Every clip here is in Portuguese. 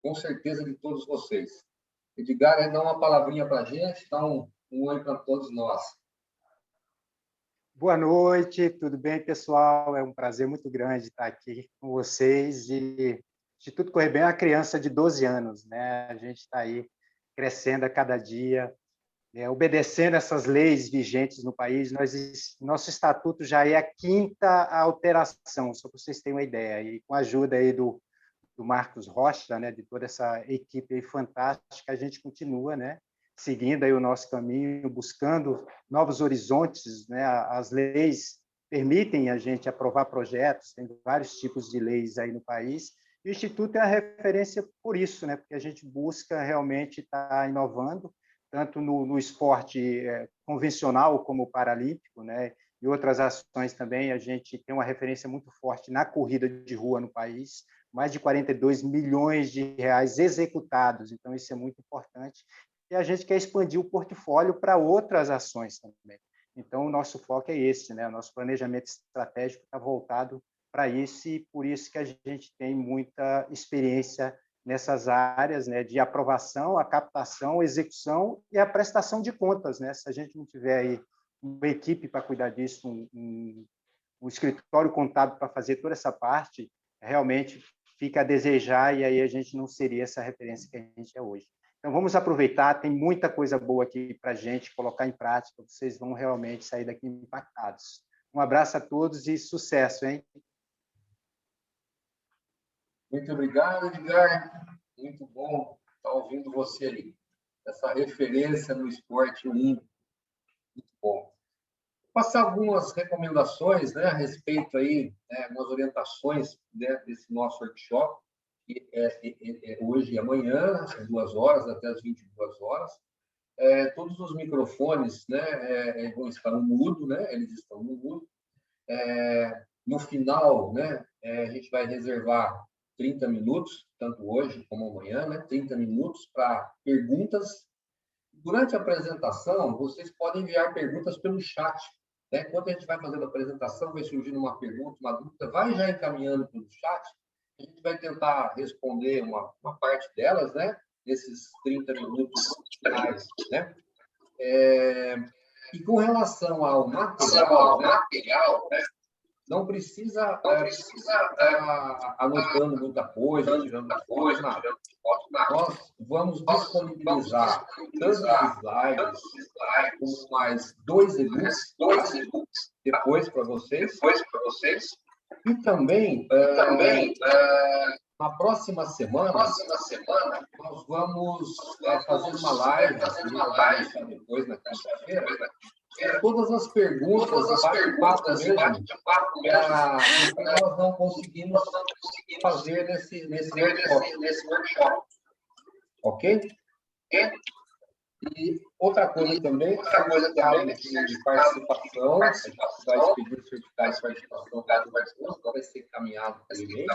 com certeza, de todos vocês. Edgar, dá uma palavrinha para a gente, dá um oi para todos nós. Boa noite, tudo bem, pessoal? É um prazer muito grande estar aqui com vocês e, de tudo correr bem, é uma criança de 12 anos, né? A gente está aí crescendo a cada dia, obedecendo essas leis vigentes no país. Nosso estatuto já é a 5ª alteração, só para vocês terem uma ideia, e com a ajuda aí do Marcos Rocha, né, de toda essa equipe aí fantástica, a gente continua, né, seguindo aí o nosso caminho, buscando novos horizontes, né? As leis permitem a gente aprovar projetos, tem vários tipos de leis aí no país, e o Instituto é a referência por isso, né? Porque a gente busca realmente estar inovando, tanto no esporte convencional como o paralímpico, né? E outras ações também. A gente tem uma referência muito forte na corrida de rua no país, mais de 42 milhões de reais executados, então isso é muito importante. E a gente quer expandir o portfólio para outras ações também. Então, o nosso foco é esse, né? O nosso planejamento estratégico está voltado para isso, e por isso que a gente tem muita experiência nessas áreas, né, de aprovação, a captação, a execução e a prestação de contas, né? Se a gente não tiver aí uma equipe para cuidar disso, um escritório contábil para fazer toda essa parte, realmente fica a desejar, e aí a gente não seria essa referência que a gente é hoje. Então, vamos aproveitar, tem muita coisa boa aqui para a gente colocar em prática, vocês vão realmente sair daqui impactados. Um abraço a todos e sucesso, hein? Muito obrigado, Edgar. Muito bom estar ouvindo você ali. Essa referência no esporte 1. Muito bom. Vou passar algumas recomendações, né, a respeito aí, né, algumas orientações, né, desse nosso workshop, que é hoje e amanhã, às 2 horas até às 22 horas. Todos os microfones, né, vão estar no mudo, né, eles estão no mudo. No final, né, a gente vai reservar 30 minutos, tanto hoje como amanhã, né, 30 minutos para perguntas. Durante a apresentação, vocês podem enviar perguntas pelo chat, né? Enquanto a gente vai fazendo a apresentação, vai surgindo uma pergunta, uma dúvida, vai já encaminhando pelo chat, a gente vai tentar responder uma parte delas, né, nesses 30 minutos finais, né? E com relação ao material, né, não precisa anotando muita coisa, tirando foto, nada. Nós vamos disponibilizar tanto os slides como mais 2 e-books, tá? Depois para vocês. E também, na próxima semana, nós vamos fazer uma live, depois na quinta-feira, todas as perguntas e bate-papo mesmo, que nós não conseguimos fazer nesse workshop. Ok? E outra coisa também, de participação, a gente vai expedir o certificado de participação, vai ser encaminhado pelo e-mail.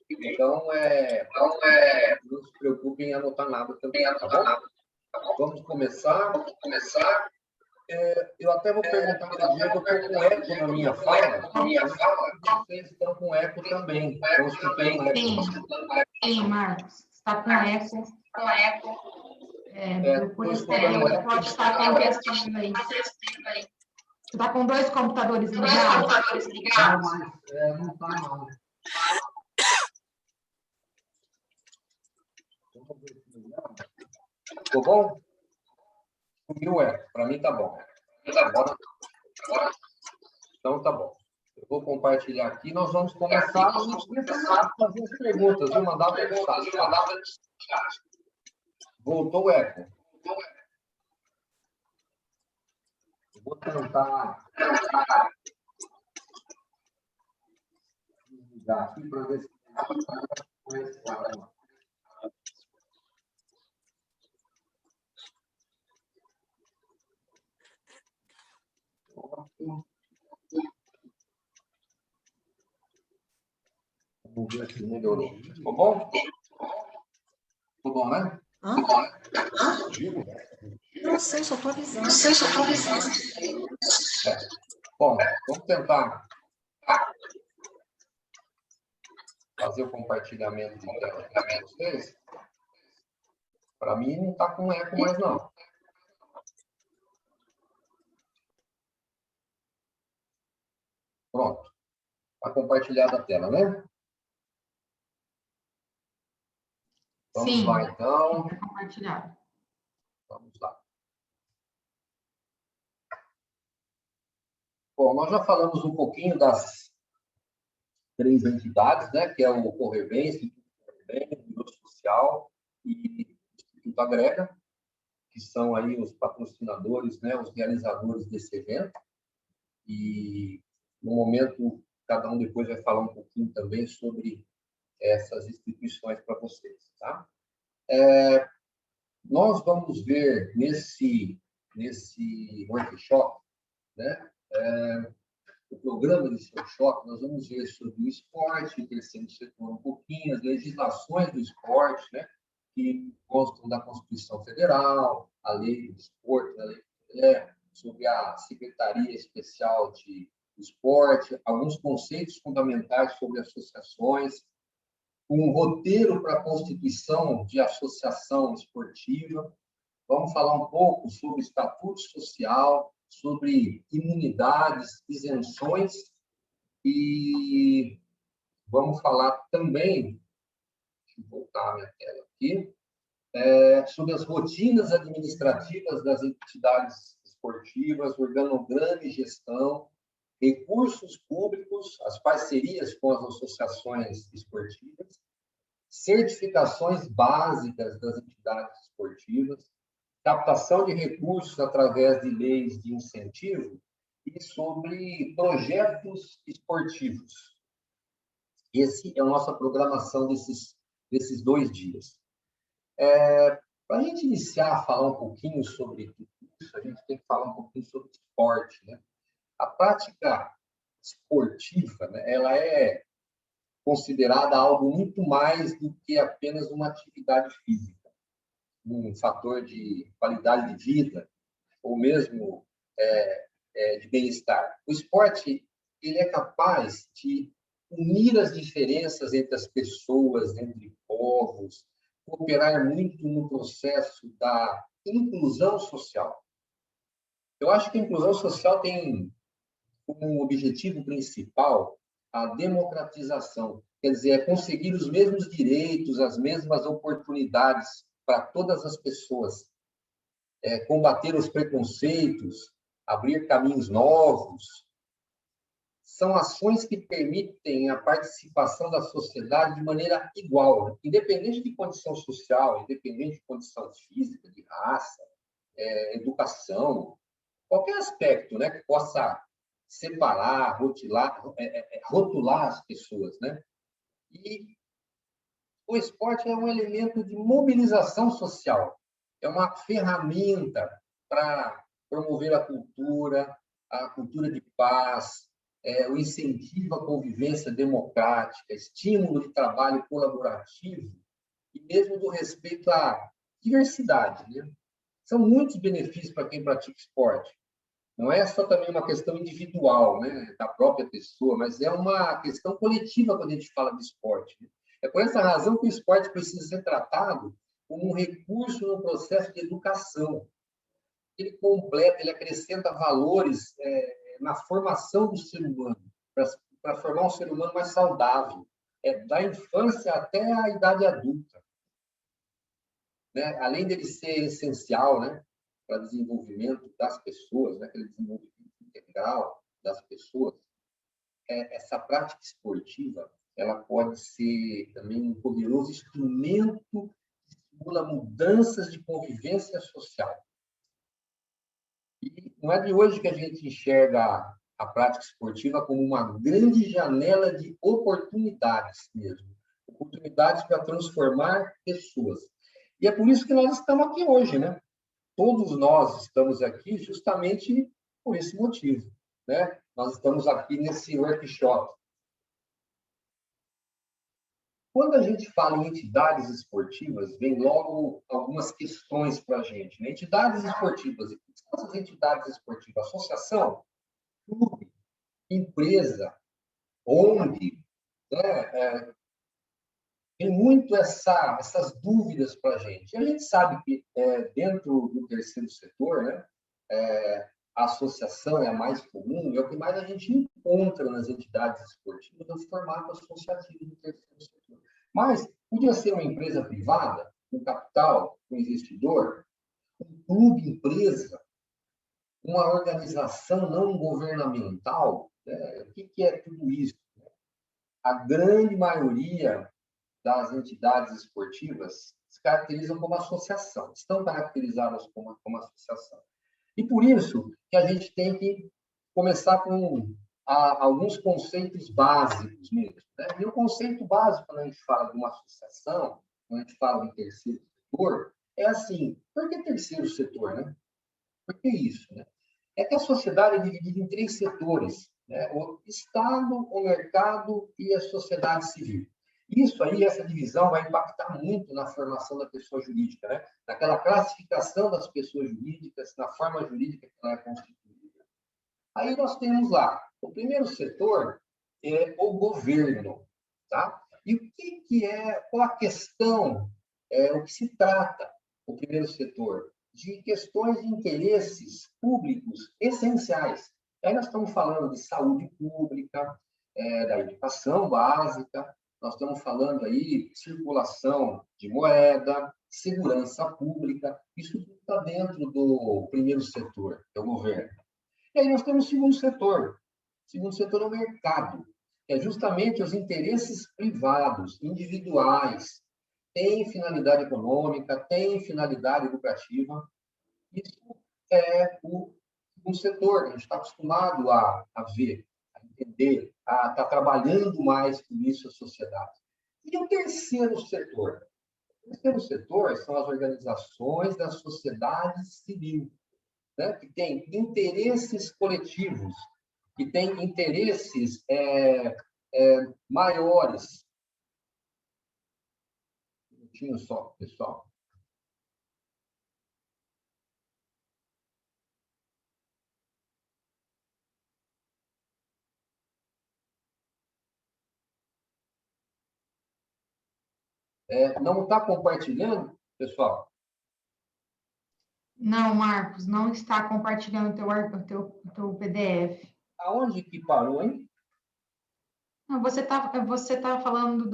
Então, não se preocupem em anotar nada também, tá bom? Vamos começar. Eu até vou perguntar para o Diego, eu estou com eco na minha fala. Vocês estão com eco também. Estão escutando eco? Sim, Marcos. Está com eco. Pode estar acontecendo aí. Você está com 2 computadores ligados? Não está, não. Ficou bom? Sumiu o eco. Para mim está bom. Então tá bom. Eu vou compartilhar aqui. Nós vamos começar a fazer as perguntas. Vou mandar para o chat. Voltou o eco. Eu vou tentar desligar aqui para ver se mais claro. Vamos ver se melhorou. Ficou bom? Ficou bom, né? Não sei, só estou avisando. Bom, vamos tentar fazer o compartilhamento de tela com vocês. Para mim, não está com eco mais, não. Pronto. Está compartilhada a tela, né? Vamos Sim, lá, então. está compartilhado. Vamos lá. Bom, nós já falamos um pouquinho das 3 entidades, né? Que é o Correr Bem, Instituto Correr Bem, o Minuto Social e o Instituto Agrega, que são aí os patrocinadores, né? Os realizadores desse evento. E, no momento, cada um depois vai falar um pouquinho também sobre essas instituições para vocês, tá? Nós vamos ver nesse workshop, né? O programa desse workshop, nós vamos ver sobre o esporte, o terceiro setor um pouquinho, as legislações do esporte, né? Que constam da Constituição Federal, a lei do esporte, a lei sobre a Secretaria Especial de Esporte, alguns conceitos fundamentais sobre associações, um roteiro para a constituição de associação esportiva. Vamos falar um pouco sobre estatuto social, sobre imunidades, isenções e vamos falar também, deixa eu voltar a minha tela aqui, sobre as rotinas administrativas das entidades esportivas, organograma e gestão, recursos públicos, as parcerias com as associações esportivas, certificações básicas das entidades esportivas, captação de recursos através de leis de incentivo e sobre projetos esportivos. Esse é a nossa programação desses 2 dias. Para a gente iniciar a falar um pouquinho sobre tudo isso, a gente tem que falar um pouquinho sobre esporte, né? A prática esportiva, né, ela é considerada algo muito mais do que apenas uma atividade física, um fator de qualidade de vida, ou mesmo de bem-estar. O esporte ele é capaz de unir as diferenças entre as pessoas, entre povos, cooperar muito no processo da inclusão social. Eu acho que a inclusão social tem como objetivo principal a democratização, quer dizer, é conseguir os mesmos direitos, as mesmas oportunidades para todas as pessoas, combater os preconceitos, abrir caminhos novos. São ações que permitem a participação da sociedade de maneira igual, independente de condição social, independente de condição física, de raça, educação, qualquer aspecto, né, que possa separar, rotular as pessoas, né? E o esporte é um elemento de mobilização social, é uma ferramenta para promover a cultura de paz, o incentivo à convivência democrática, estímulo de trabalho colaborativo e mesmo do respeito à diversidade, né? São muitos benefícios para quem pratica esporte. Não é só também uma questão individual, né, da própria pessoa, mas é uma questão coletiva quando a gente fala de esporte, né? É por essa razão que o esporte precisa ser tratado como um recurso no processo de educação. Ele completa, ele acrescenta valores na formação do ser humano, para formar um ser humano mais saudável, da infância até a idade adulta, né? Além dele ser essencial, né, para o desenvolvimento das pessoas, né, aquele desenvolvimento integral das pessoas, essa prática esportiva ela pode ser também um poderoso instrumento que estimula mudanças de convivência social. E não é de hoje que a gente enxerga a prática esportiva como uma grande janela de oportunidades mesmo, oportunidades para transformar pessoas. E é por isso que nós estamos aqui hoje, né? Todos nós estamos aqui justamente por esse motivo, né? Nós estamos aqui nesse workshop. Quando a gente fala em entidades esportivas, vem logo algumas questões para a gente, né? Entidades esportivas, o que são essas entidades esportivas? Associação, clube, empresa, ONG, né? tem muito essas dúvidas para a gente. E a gente sabe que dentro do terceiro setor, né, a associação é a mais comum, é o que mais a gente encontra nas entidades esportivas no formato associativo do terceiro setor. Mas podia ser uma empresa privada, com capital, com investidor, um clube, empresa, uma organização não governamental. Né? O que é tudo isso? A grande maioria das entidades esportivas se caracterizam como associação, estão caracterizadas como associação. E por isso que a gente tem que começar com alguns conceitos básicos mesmo. Né? E o conceito básico, quando a gente fala de uma associação, quando a gente fala de terceiro setor, é assim, por que terceiro setor? Né? Por que isso? Né? É que a sociedade é dividida em três setores, né? O Estado, o mercado e a sociedade civil. Isso aí, essa divisão vai impactar muito na formação da pessoa jurídica, né? Naquela classificação das pessoas jurídicas, na forma jurídica que ela é constituída. Aí nós temos lá, o primeiro setor é o governo, tá? E o que é, qual a questão, o que se trata, o primeiro setor? De questões de interesses públicos essenciais. Aí nós estamos falando de saúde pública, da educação básica, nós estamos falando aí de circulação de moeda, segurança pública, isso tudo está dentro do primeiro setor, que é o governo. E aí nós temos o segundo setor. O segundo setor é o mercado, que é justamente os interesses privados, individuais, tem finalidade econômica, tem finalidade lucrativa. Isso é o setor, a gente está acostumado a ver, a entender, a estar trabalhando mais com isso a sociedade. E o terceiro setor? O terceiro setor são as organizações da sociedade civil, né? Que tem interesses coletivos, que tem interesses maiores. Um minutinho só, pessoal. Não está compartilhando, pessoal? Não, Marcos, não está compartilhando o teu PDF. Aonde que parou, hein? Não, você tá falando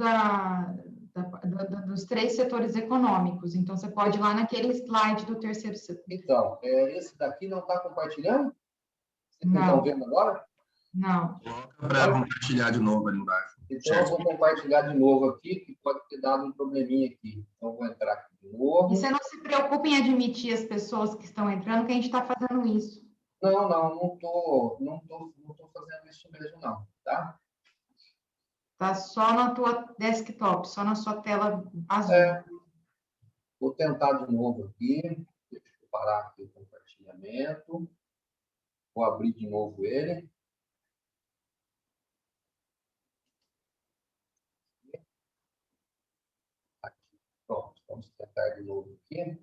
dos três setores econômicos, então você pode ir lá naquele slide do terceiro setor. Então, esse daqui não está compartilhando? Vocês não estão Não, vendo agora? não. Coloca para compartilhar de novo ali embaixo. Então, eu vou compartilhar de novo aqui, que pode ter dado um probleminha aqui. Então, eu vou entrar aqui de novo. E você não se preocupe em admitir as pessoas que estão entrando, que a gente está fazendo isso. Não tô fazendo isso mesmo, não, tá? Tá só na tua desktop, só na sua tela azul. Vou tentar de novo aqui. Deixa eu parar aqui o compartilhamento. Vou abrir de novo ele. Aqui. Pronto, vamos tentar de novo aqui.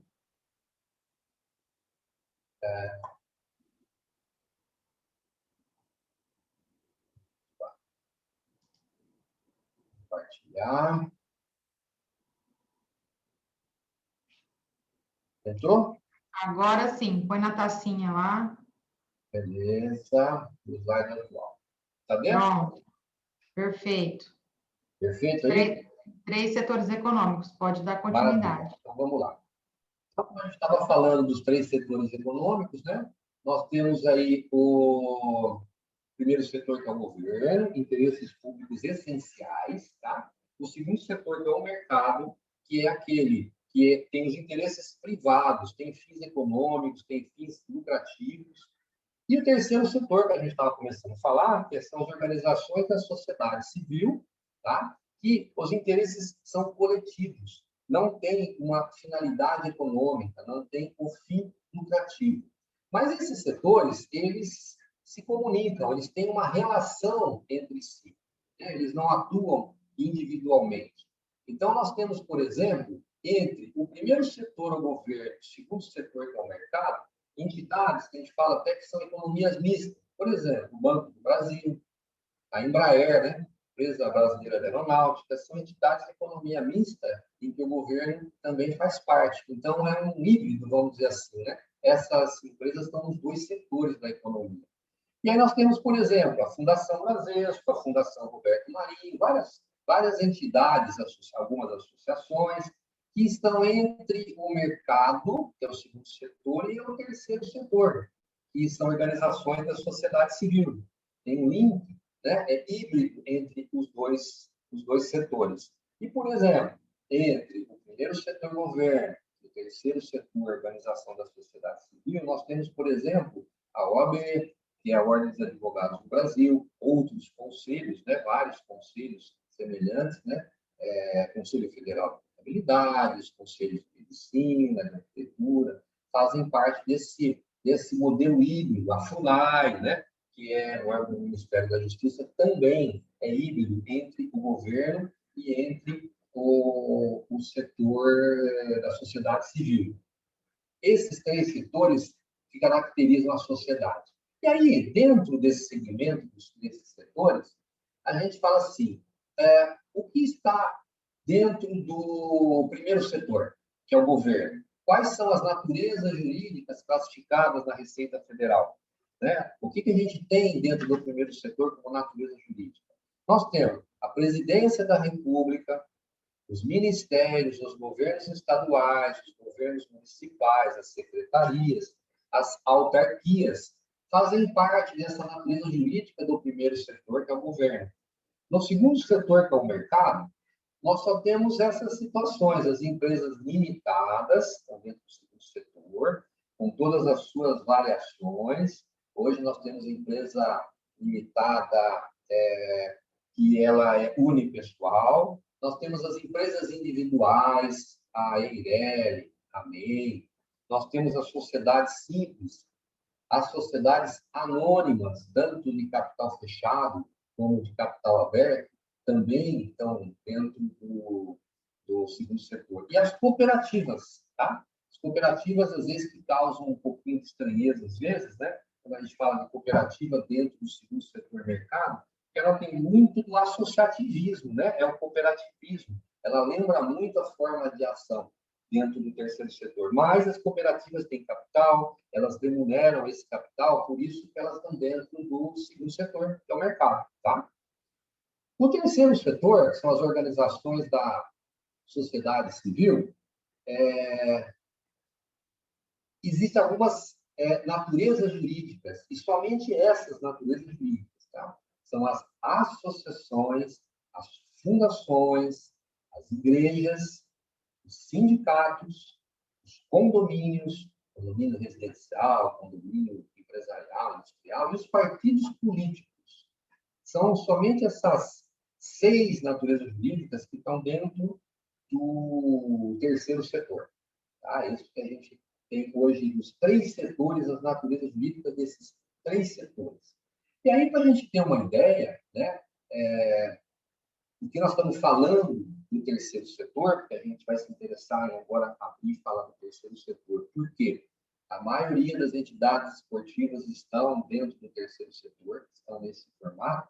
Compartilhar. Entrou? Agora sim, põe na tacinha lá. Beleza. O slide atual. Tá dentro? Pronto. Perfeito. Perfeito aí? Três setores econômicos, pode dar continuidade. Maravilha. Então, vamos lá. Então, como a gente estava falando dos três setores econômicos, né? Nós temos aí o primeiro setor, que é o governo, interesses públicos essenciais, tá? O segundo setor, que é o mercado, que é aquele que tem os interesses privados, tem fins econômicos, tem fins lucrativos. E o terceiro setor, que a gente estava começando a falar, que são as organizações da sociedade civil, tá? Que os interesses são coletivos, não tem uma finalidade econômica, não tem o fim lucrativo. Mas esses setores, eles se comunicam, eles têm uma relação entre si, né? Eles não atuam individualmente. Então, nós temos, por exemplo, entre o primeiro setor, o governo, o segundo setor, que é o mercado, entidades que a gente fala até que são economias mistas. Por exemplo, o Banco do Brasil, a Embraer, né? Empresa Brasileira de Aeronáutica, são entidades de economia mista em que o governo também faz parte. Então, é um híbrido, vamos dizer assim, né? Essas empresas estão nos dois setores da economia. E aí nós temos, por exemplo, a Fundação Bradesco, a Fundação Roberto Marinho, várias entidades, algumas associações, que estão entre o mercado, que é o segundo setor, e o terceiro setor, que são organizações da sociedade civil. Tem um link, né, híbrido entre os dois setores. E, por exemplo, entre o primeiro setor governo e o terceiro setor organização da sociedade civil, nós temos, por exemplo, a OAB, que é a Ordem dos Advogados do Brasil, outros conselhos, né, vários conselhos semelhantes, né, Conselho Federal de Contabilidade, os conselhos de medicina, de arquitetura, fazem parte desse modelo híbrido. A FUNAI, né, que é o órgão do Ministério da Justiça, também é híbrido entre o governo e entre o setor da sociedade civil. Esses três setores que caracterizam a sociedade. E aí, dentro desse segmento, desses setores, a gente fala assim, o que está dentro do primeiro setor, que é o governo? Quais são as naturezas jurídicas classificadas na Receita Federal? Né? O que a gente tem dentro do primeiro setor como natureza jurídica? Nós temos a Presidência da República, os ministérios, os governos estaduais, os governos municipais, as secretarias, as autarquias, fazem parte dessa natureza jurídica do primeiro setor, que é o governo. No segundo setor, que é o mercado, nós só temos essas situações, as empresas limitadas, estão dentro do segundo setor, com todas as suas variações. Hoje nós temos empresa limitada, que ela é unipessoal. Nós temos as empresas individuais, a EIRELI, a MEI. Nós temos as sociedades simples, as sociedades anônimas, tanto de capital fechado como de capital aberto, também estão dentro do segundo setor. E as cooperativas, tá? As cooperativas, às vezes, que causam um pouquinho de estranheza, às vezes, né? Quando a gente fala de cooperativa dentro do segundo setor mercado, ela tem muito do associativismo, né? É o cooperativismo. Ela lembra muito a forma de ação dentro do terceiro setor. Mas as cooperativas têm capital, elas remuneram esse capital, por isso que elas estão dentro do segundo setor, que é o mercado, tá? O terceiro setor, que são as organizações da sociedade civil, existem algumas naturezas jurídicas, e somente essas naturezas jurídicas, tá? São as associações, as fundações, as igrejas, os sindicatos, os condomínio residencial, condomínio empresarial, industrial, e os partidos políticos. São somente essas 6 naturezas jurídicas que estão dentro do terceiro setor. Tá? Isso que a gente tem hoje nos 3 setores, as naturezas jurídicas desses 3 setores. E aí, para a gente ter uma ideia, né, do que nós estamos falando do terceiro setor, porque a gente vai se interessar em agora abrir e falar do terceiro setor. Por quê? A maioria das entidades esportivas estão dentro do terceiro setor, estão nesse formato.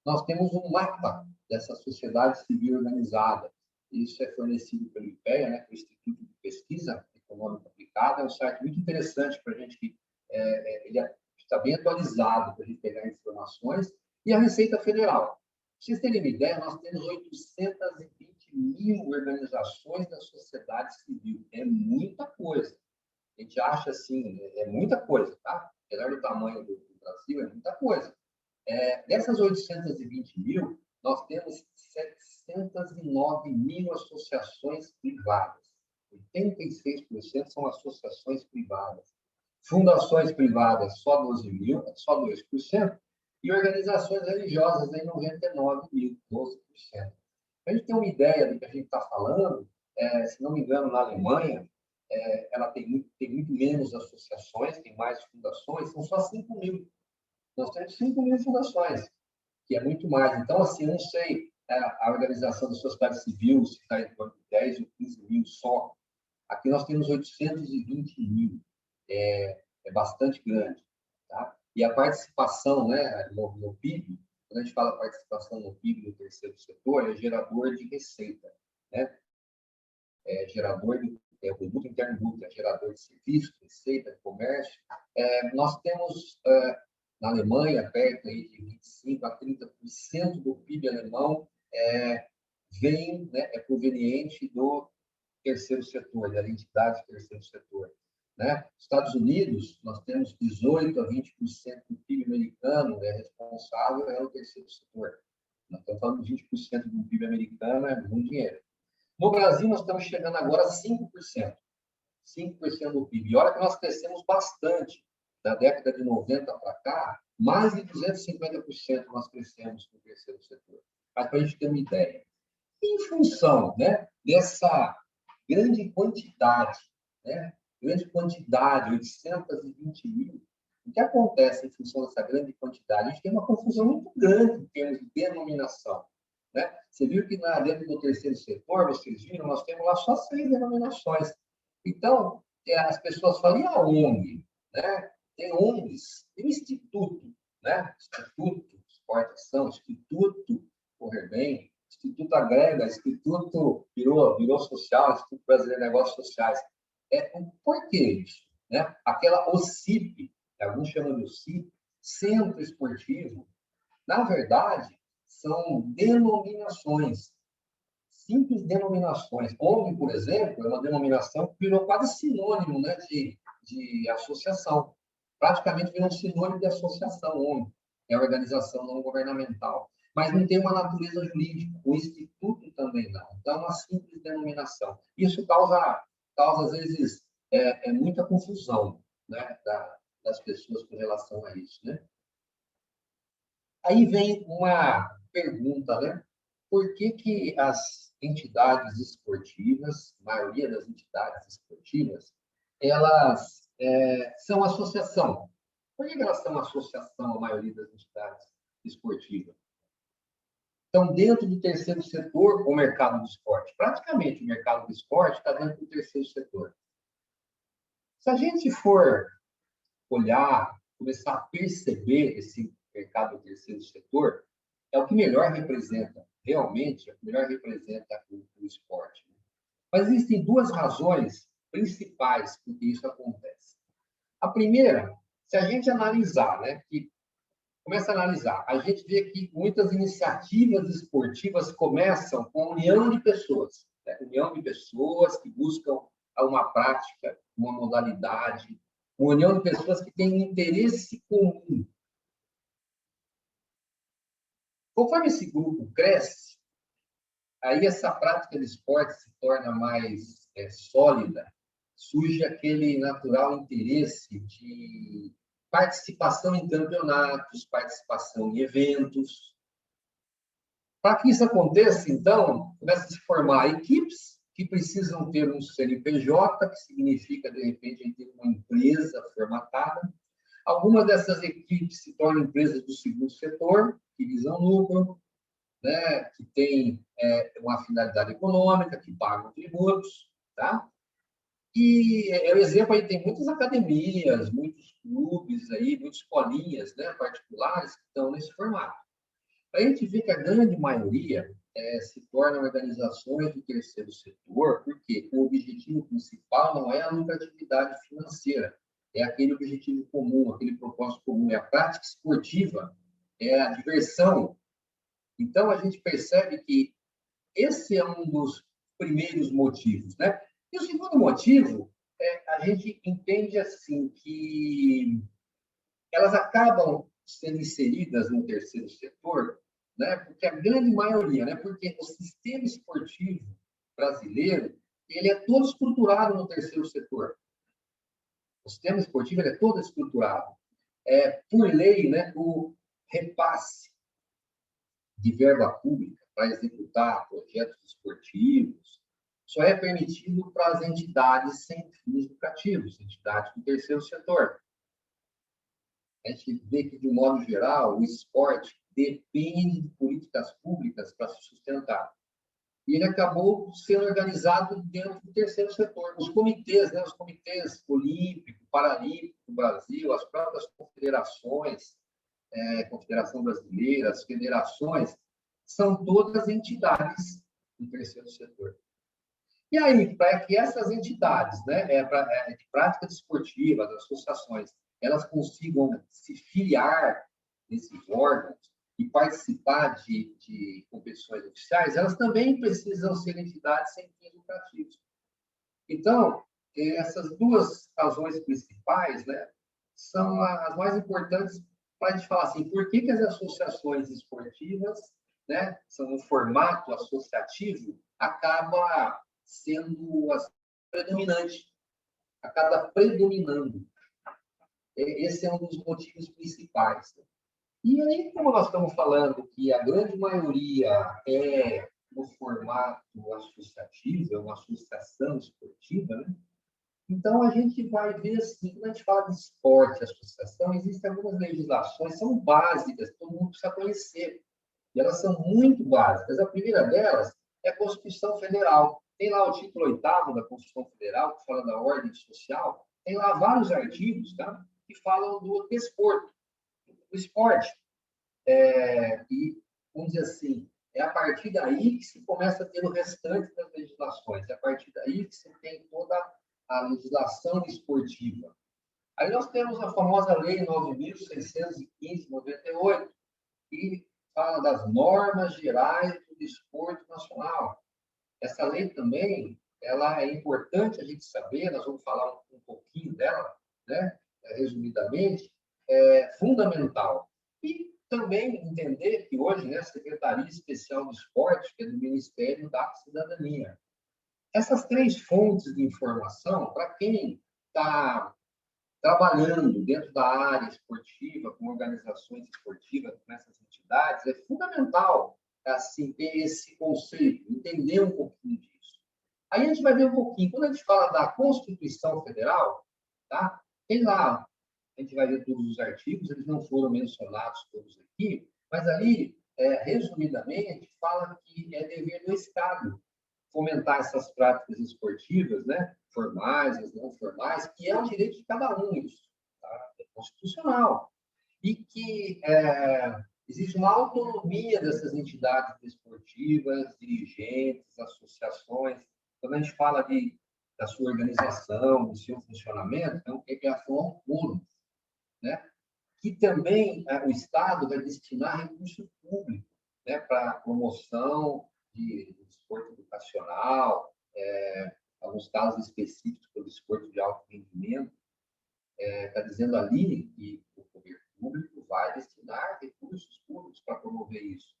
Nós temos um mapa dessa sociedade civil organizada. Isso é fornecido pelo IPEA, né, que é o Instituto de Pesquisa Econômica Aplicada. É um site muito interessante para a gente, ele está bem atualizado para a gente pegar informações. E a Receita Federal. Para vocês terem uma ideia, nós temos 820 mil organizações da sociedade civil. É muita coisa. A gente acha assim, é muita coisa, tá? Apesar do tamanho do Brasil, é muita coisa. Dessas 820 mil, nós temos 709 mil associações privadas. 86% são associações privadas. Fundações privadas, só 12 mil, só 2%. E organizações religiosas, em 99 mil, 12%. Para a gente ter uma ideia do que a gente está falando, se não me engano, na Alemanha, ela tem muito menos associações, tem mais fundações, são só 5 mil. Nós temos 5 mil fundações, que é muito mais. Então, assim, eu não sei a organização da sociedade civil, se está em torno de 10 ou 15 mil só. Aqui nós temos 820 mil. É bastante grande. Tá? E a participação, né, no PIB quando a gente fala participação no PIB do terceiro setor, é gerador de receita, né? É gerador de produto interno bruto, é gerador de serviço, receita, de comércio. Nós temos, na Alemanha, perto aí de 25% a 30% do PIB alemão vem, né, é proveniente do terceiro setor, da entidade do terceiro setor. Né? Estados Unidos, nós temos 18% a 20% do PIB americano responsável pelo terceiro setor. Nós estamos falando de 20% do PIB americano, é muito dinheiro. No Brasil, nós estamos chegando agora a 5%. 5% do PIB. E olha que nós crescemos bastante. Da década de 90 para cá, mais de 250% nós crescemos no terceiro setor. Mas para a gente ter uma ideia. Em função, né, dessa grande quantidade, 820 mil, o que acontece em função dessa grande quantidade? A gente tem uma confusão muito grande em termos de denominação. Né? Você viu que dentro do terceiro setor, vocês viram, nós temos lá só 6 denominações. Então, as pessoas falam, e a ONG? Né? Tem ONGs, tem instituto, né? Instituto Exportação, Instituto Correr Bem, Instituto Agrega, Instituto virou social, Instituto Brasileiro de Negócios Sociais. Por que isso? Né? Aquela OCIP, alguns chamam de OCIP, Centro Esportivo, na verdade, são denominações, simples denominações. ONG, por exemplo, é uma denominação que virou quase sinônimo, né, de associação. Praticamente virou um sinônimo de associação, ONG, é a organização não governamental. Mas não tem uma natureza jurídica, o instituto também não. Então, é uma simples denominação. Isso causa às vezes, muita confusão, né, das pessoas com relação a isso. Né? Aí vem uma pergunta, né? Por que as entidades esportivas, a maioria das entidades esportivas, elas são associação? Por que elas são associação, a maioria das entidades esportivas? Então, dentro do terceiro setor, o mercado do esporte. Praticamente, o mercado do esporte está dentro do terceiro setor. Se a gente for olhar, começar a perceber esse mercado do terceiro setor, é o que melhor representa, realmente, é o que melhor representa o esporte. Mas existem 2 razões principais por que isso acontece. A primeira, se a gente analisar, né, começa a analisar, a gente vê que muitas iniciativas esportivas começam com união de pessoas, né? União de pessoas que buscam uma prática, uma modalidade, uma união de pessoas que têm um interesse comum. Conforme esse grupo cresce, aí essa prática de esporte se torna mais sólida, surge aquele natural interesse de participação em campeonatos, participação em eventos. Para que isso aconteça, então, começa a se formar equipes que precisam ter um CNPJ, que significa, de repente, ter uma empresa formatada. Algumas dessas equipes se tornam empresas do segundo setor, que visam lucro, né, que têm uma finalidade econômica, que pagam tributos, tá? E o exemplo aí tem muitas academias, muitos clubes aí, muitas escolinhas, né, particulares que estão nesse formato. A gente vê que a grande maioria se tornam organizações do terceiro setor, porque o objetivo principal não é a lucratividade financeira, é aquele objetivo comum, aquele propósito comum, é a prática esportiva, é a diversão. Então, a gente percebe que esse é um dos primeiros motivos, né? E o segundo motivo, a gente entende assim que elas acabam sendo inseridas no terceiro setor, né? Porque a grande maioria, né? Porque o sistema esportivo brasileiro, ele é todo estruturado no terceiro setor. O sistema esportivo ele é todo estruturado. Por lei, né? O repasse de verba pública para executar projetos esportivos só é permitido para as entidades sem fins lucrativos, entidades do terceiro setor. A gente vê que, de um modo geral, o esporte depende de políticas públicas para se sustentar. E ele acabou sendo organizado dentro do terceiro setor. Os comitês, né, os comitês olímpico, paralímpico do Brasil, as próprias confederações, Confederação Brasileira, as federações, são todas entidades do terceiro setor. E aí, para que essas entidades, né, de prática desportiva, das associações, elas consigam se filiar nesses órgãos e participar de competições oficiais, elas também precisam ser entidades sem fins lucrativos. Então, essas duas razões principais, né, são as mais importantes para a gente falar assim, por que as associações esportivas, né, são um formato associativo, acaba sendo predominante, acaba predominando. Esse é um dos motivos principais. E aí, como nós estamos falando que a grande maioria é no formato associativo, é uma associação esportiva, né? Então, a gente vai ver assim, quando a gente fala de esporte, associação, existem algumas legislações, são básicas, todo mundo precisa conhecer. E elas são muito básicas. A primeira delas é a Constituição Federal. Tem lá o título 8º da Constituição Federal, que fala da ordem social. Tem lá vários artigos, tá, que falam do desporto, do esporte. E, vamos dizer assim, é a partir daí que se começa a ter o restante das legislações. É a partir daí que se tem toda a legislação esportiva. Aí nós temos a famosa Lei 9.615/98, que fala das normas gerais do desporto nacional. Essa lei também, ela é importante a gente saber, nós vamos falar um pouquinho dela, né? Resumidamente, é fundamental. E também entender que hoje, né, a Secretaria Especial do Esporte, que é do Ministério da Cidadania. Essas três fontes de informação, para quem está trabalhando dentro da área esportiva, com organizações esportivas, com essas entidades, é fundamental assim, ter esse conceito, entender um pouquinho disso. Aí a gente vai ver um pouquinho, quando a gente fala da Constituição Federal, tá? Tem lá, a gente vai ver todos os artigos, eles não foram mencionados todos aqui, mas ali, resumidamente, fala que é dever do Estado fomentar essas práticas esportivas, né? Formais, as não formais, que é um direito de cada um isso, tá? É constitucional. E que existe uma autonomia dessas entidades esportivas, dirigentes, associações. Quando a gente fala da sua organização, do seu funcionamento, então, é a sua autônoma, né? Que também o Estado vai destinar recurso público, né, para a promoção do desporto educacional, alguns casos específicos para o desporto de alto rendimento. Está dizendo ali que o poder público vai destinar recursos públicos para promover isso.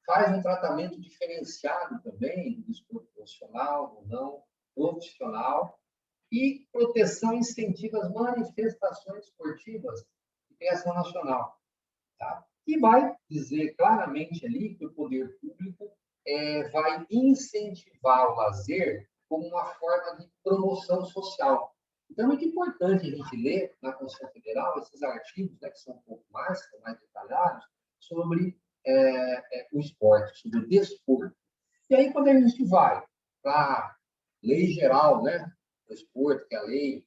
Faz um tratamento diferenciado também do desporto profissional, do não profissional, e proteção incentiva as manifestações esportivas de criação nacional. Tá? E vai dizer claramente ali que o poder público vai incentivar o lazer como uma forma de promoção social. Então, é muito importante a gente ler na Constituição Federal esses artigos, né, que são um pouco mais, são mais detalhados, sobre o esporte, sobre o desporto. E aí, quando a gente vai para a lei geral, né, do esporte, que é a lei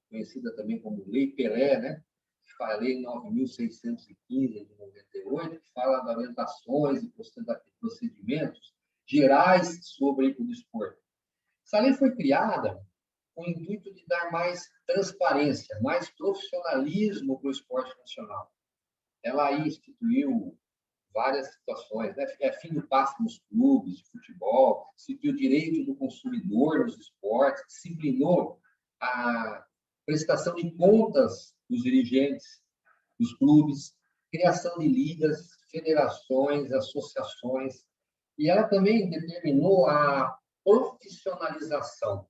conhecida também como Lei Pelé, né, que fala a Lei 9.615 de 98, que fala das orientações e procedimentos gerais sobre o desporto. Essa lei foi criada com o intuito de dar mais transparência, mais profissionalismo para o esporte nacional. Ela aí instituiu várias situações, né? Fim do passe nos clubes de futebol, instituiu o direito do consumidor nos esportes, disciplinou a prestação de contas dos dirigentes dos clubes, criação de ligas, federações, associações, e ela também determinou a profissionalização,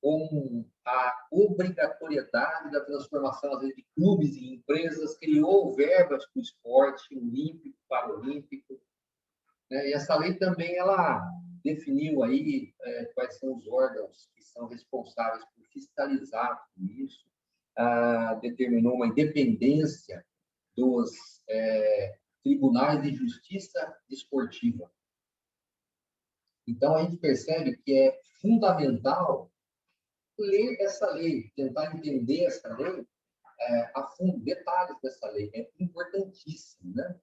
com a obrigatoriedade da transformação, às vezes, de clubes em empresas, criou verbas para o esporte olímpico, paralímpico, né? E essa lei também ela definiu aí quais são os órgãos que são responsáveis por fiscalizar tudo isso, determinou uma independência dos tribunais de justiça esportiva. Então, a gente percebe que é fundamental ler essa lei, tentar entender essa lei, a fundo detalhes dessa lei, é importantíssimo, né?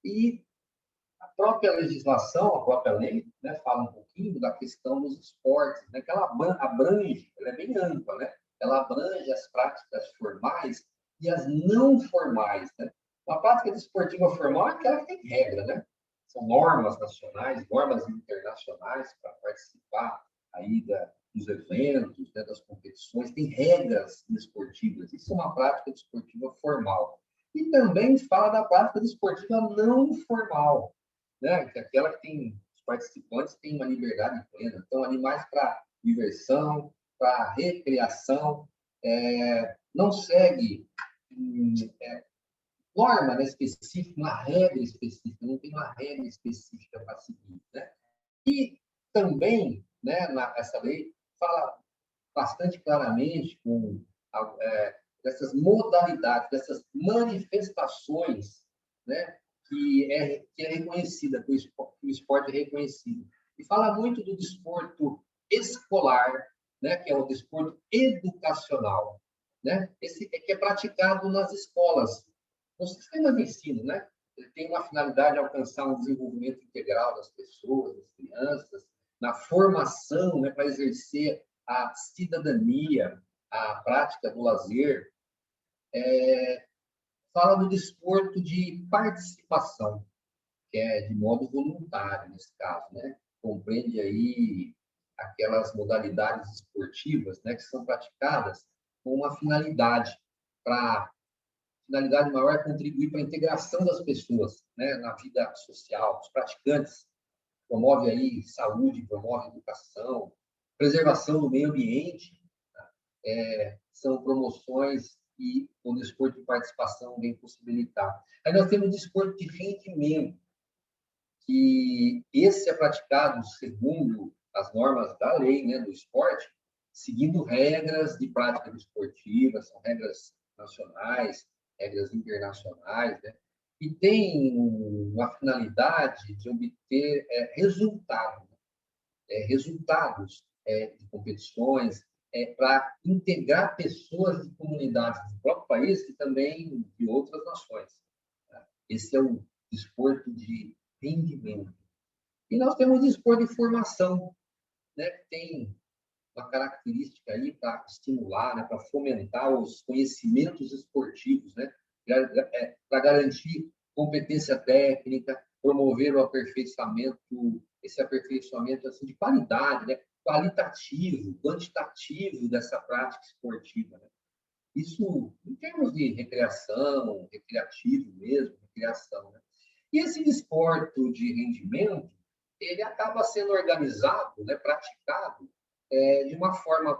E a própria legislação, a própria lei, né, fala um pouquinho da questão dos esportes, né, que ela abrange, ela é bem ampla, né? Ela abrange as práticas formais e as não formais, né? Uma prática desportiva formal é aquela que tem regra, né? São normas nacionais, normas internacionais para participar aí dos eventos, né, das competições, tem regras desportivas. Isso é uma prática desportiva formal. E também fala da prática desportiva não formal, né? Que é aquela que tem os participantes têm uma liberdade plena. Então, animais para diversão, para recreação, não segue norma, né, específica, uma regra específica, não tem uma regra específica para seguir, né? E também, né, essa lei fala bastante claramente dessas modalidades, dessas manifestações, né, que é reconhecida, que o esporte é reconhecido. E fala muito do desporto escolar, né, que é o desporto educacional, né, esse que é praticado nas escolas, no sistema de ensino, né? Ele tem uma finalidade de alcançar um desenvolvimento integral das pessoas, das crianças, na formação, né, para exercer a cidadania, a prática do lazer. Fala do desporto de participação, que é de modo voluntário, nesse caso, né? Compreende aí aquelas modalidades esportivas, né, que são praticadas com uma finalidade maior é contribuir para a integração das pessoas, né, na vida social. Os praticantes promove aí saúde, promove educação, preservação do meio ambiente, são promoções e o desporto de participação vem possibilitar. Aí nós temos o desporto de rendimento, que esse é praticado segundo as normas da lei, né, do esporte, seguindo regras de prática desportiva, são regras nacionais, regras internacionais, né? E tem uma finalidade de obter resultados de competições, para integrar pessoas de comunidades do próprio país e também de outras nações. Tá? Esse é o desporto de rendimento. E nós temos o desporto de formação, né, que tem uma característica aí para estimular, né, para fomentar os conhecimentos esportivos, né, para garantir competência técnica, promover o aperfeiçoamento, esse aperfeiçoamento assim, de qualidade, né, qualitativo, quantitativo dessa prática esportiva. Né? Isso em termos de recreação, recreativo mesmo, recreação. Né? E esse desporto de rendimento, ele acaba sendo organizado, né, praticado de uma forma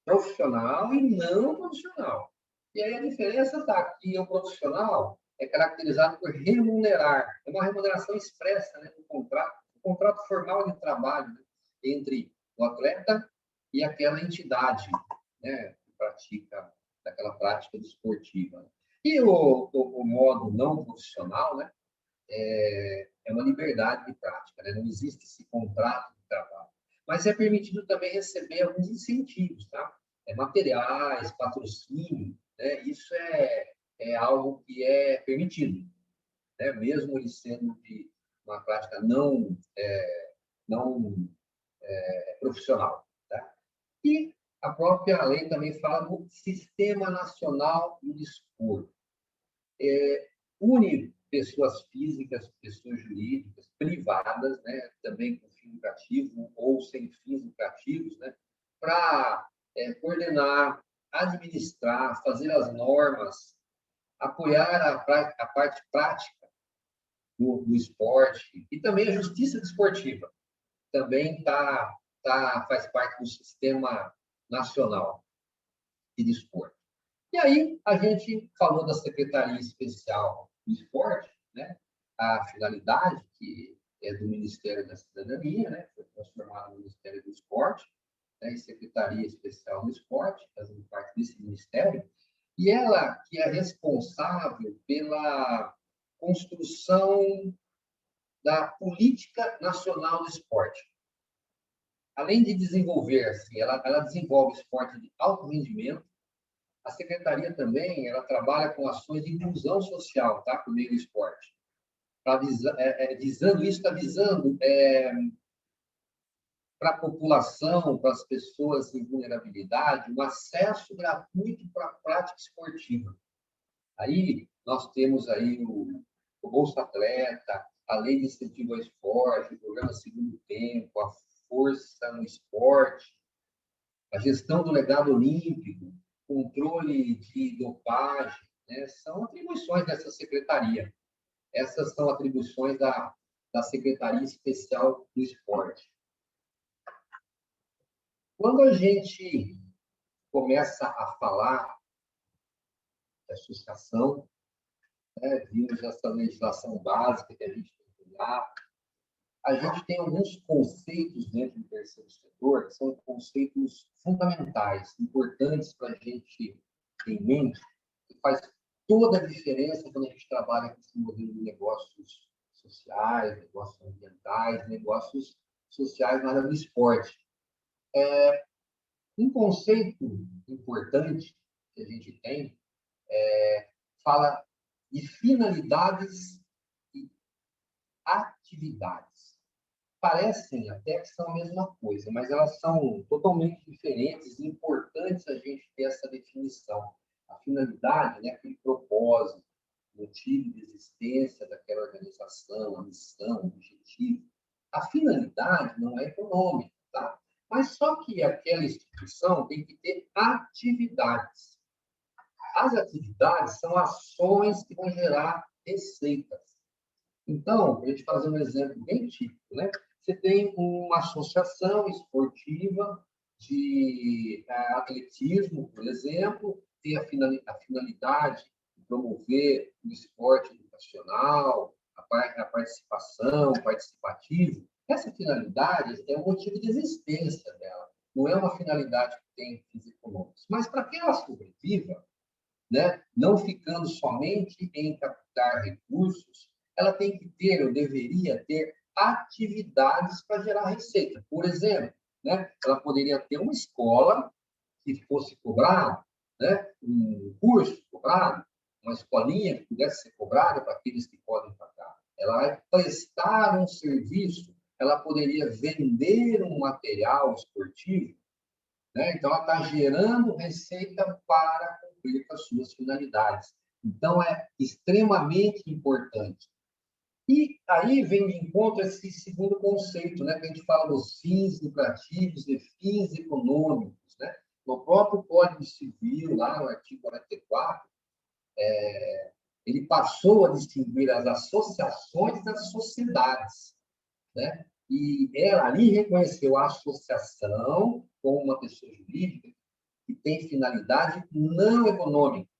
profissional e não profissional. E aí a diferença está que o profissional é caracterizado por remunerar, é uma remuneração expressa, né, no contrato formal de trabalho, né, entre o atleta e aquela entidade, né, que pratica aquela prática desportiva. E o modo não profissional, né, é uma liberdade de prática, né? Não existe esse contrato de trabalho. Mas é permitido também receber alguns incentivos, tá? Materiais, patrocínio, né? Isso é algo que é permitido, né? Mesmo ele sendo de uma prática não profissional, tá? E a própria lei também fala do Sistema Nacional do Desporto. Une pessoas físicas, pessoas jurídicas, privadas, né, também com fim lucrativo ou sem fins lucrativos, né, para coordenar, administrar, fazer as normas, apoiar a parte prática do esporte e também a justiça desportiva. Também faz parte do Sistema Nacional de Desporto. E aí, a gente falou da Secretaria Especial do Esporte, né? A finalidade, que é do Ministério da Cidadania, né? Foi transformado no Ministério do Esporte, né? E Secretaria Especial do Esporte, fazendo parte desse ministério, e ela que é responsável pela construção da Política Nacional do Esporte. Além de desenvolver, assim, ela desenvolve esporte de alto rendimento, A secretaria também, ela trabalha com ações de inclusão social, tá? Por meio do esporte. Visando isso, está visando para a população, para as pessoas em vulnerabilidade, um acesso gratuito para a prática esportiva. Aí, nós temos aí o Bolsa Atleta, a Lei de Incentivo ao Esporte, o Programa Segundo Tempo, a Força no Esporte, a gestão do legado olímpico, controle de dopagem, né? São atribuições dessa secretaria. Essas são atribuições da Secretaria Especial do Esporte. Quando a gente começa a falar de associação, né, vimos essa legislação básica que a gente tem que olhar, a gente tem alguns conceitos dentro do terceiro setor que são conceitos fundamentais, importantes para a gente ter em mente, que faz toda a diferença quando a gente trabalha com esse modelo de negócios sociais, negócios ambientais, negócios sociais na área do esporte. Um conceito importante que a gente tem fala de finalidades e atividades. Parecem até que são a mesma coisa, mas elas são totalmente diferentes e importantes a gente ter essa definição. A finalidade, né, aquele propósito, motivo de existência daquela organização, a missão, o objetivo. A finalidade não é econômica, tá? Mas só que aquela instituição tem que ter atividades. As atividades são ações que vão gerar receitas. Então, a gente fazer um exemplo bem típico, né? Você tem uma associação esportiva de atletismo, por exemplo, tem a finalidade de promover o esporte educacional, a participação, o participativo. Essa finalidade é o motivo de existência dela, não é uma finalidade que tem fins econômicos. Mas para que ela sobreviva, né, não ficando somente em captar recursos, ela tem que ter, ou deveria ter, atividades para gerar receita. Por exemplo, né, ela poderia ter uma escola que fosse cobrada, né, um curso cobrado, uma escolinha que pudesse ser cobrada para aqueles que podem pagar. Ela vai prestar um serviço, ela poderia vender um material esportivo, né? Então, ela está gerando receita para cumprir com as suas finalidades. Então, é extremamente importante. E aí vem de encontro esse segundo conceito, né, que a gente fala dos fins lucrativos e fins econômicos. Né? No próprio Código Civil, lá no artigo 44, ele passou a distinguir as associações das sociedades. Né? E ela ali reconheceu a associação como uma pessoa jurídica que tem finalidade não econômica.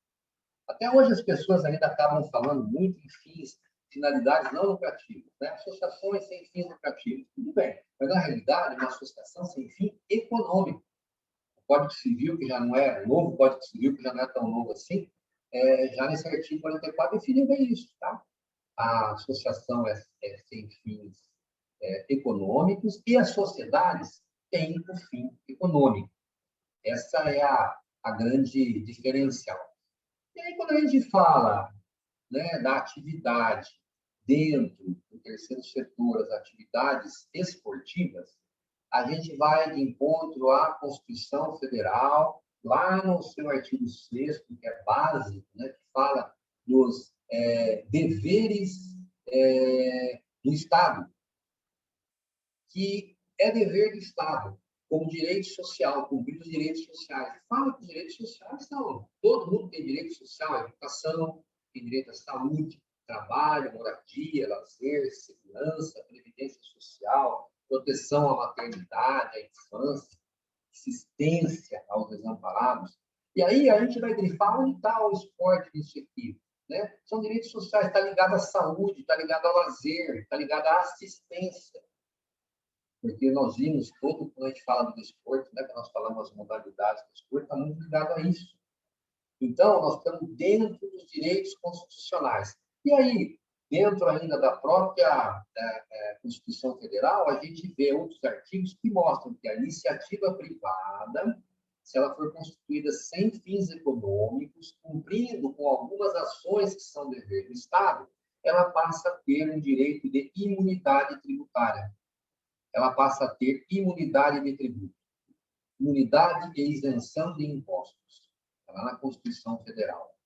Até hoje as pessoas ainda acabam falando muito em fins, finalidades não lucrativas, né? Associações sem fins lucrativos. Tudo bem, mas na realidade uma associação sem fim econômico. O Código Civil, que já não é novo, o Código Civil, que já não é tão novo assim, já nesse artigo 44 definiu bem isso, tá? A associação é sem fins econômicos e as sociedades têm o fim econômico. Essa é a grande diferencial. E aí, quando a gente fala, né, da atividade dentro do terceiro setor, as atividades esportivas, a gente vai de encontro à Constituição Federal, lá no seu artigo 6º, que é básico, né, que fala dos deveres do Estado, que é dever do Estado, como direito social, cumprir os direitos sociais. Fala que os direitos sociais são... Todo mundo tem direito social à educação, tem direito à saúde, trabalho, moradia, lazer, segurança, previdência social, proteção à maternidade, à infância, assistência aos desamparados. E aí a gente vai grifar onde está o esporte nisso aqui. Né? São direitos sociais, está ligado à saúde, está ligado ao lazer, está ligado à assistência. Porque nós vimos todo, quando a gente fala do desporto, né, que nós falamos as modalidades do desporto, está muito ligado a isso. Então, nós estamos dentro dos direitos constitucionais. E aí, dentro ainda da própria Constituição Federal, a gente vê outros artigos que mostram que a iniciativa privada se ela for constituída sem fins econômicos, cumprindo com algumas ações que são dever do Estado, ela passa a ter um direito de imunidade tributária. Ela passa a ter imunidade de tributo, imunidade e isenção de impostos. Está lá na Constituição Federal.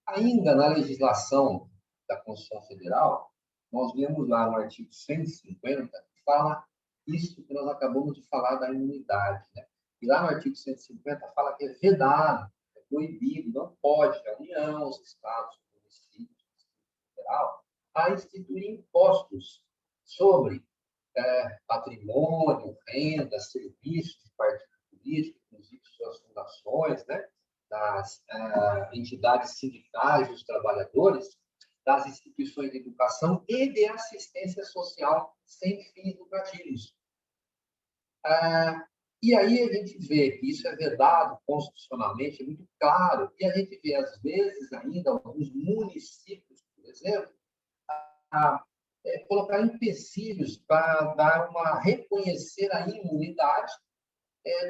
Ainda na legislação da Constituição Federal, nós vemos lá no artigo 150, que fala isso que nós acabamos de falar da imunidade, né? E lá no artigo 150 fala que é vedado, é proibido, não pode a União, os estados, os municípios, o Distrito Federal, a instituir impostos sobre patrimônio, renda, serviços de partido político, inclusive suas fundações, né? Das entidades sindicais dos trabalhadores, das instituições de educação e de assistência social sem fins lucrativos. E aí a gente vê que isso é vedado constitucionalmente, é muito claro, e a gente vê, às vezes, ainda alguns municípios, por exemplo, colocar empecilhos para reconhecer a imunidade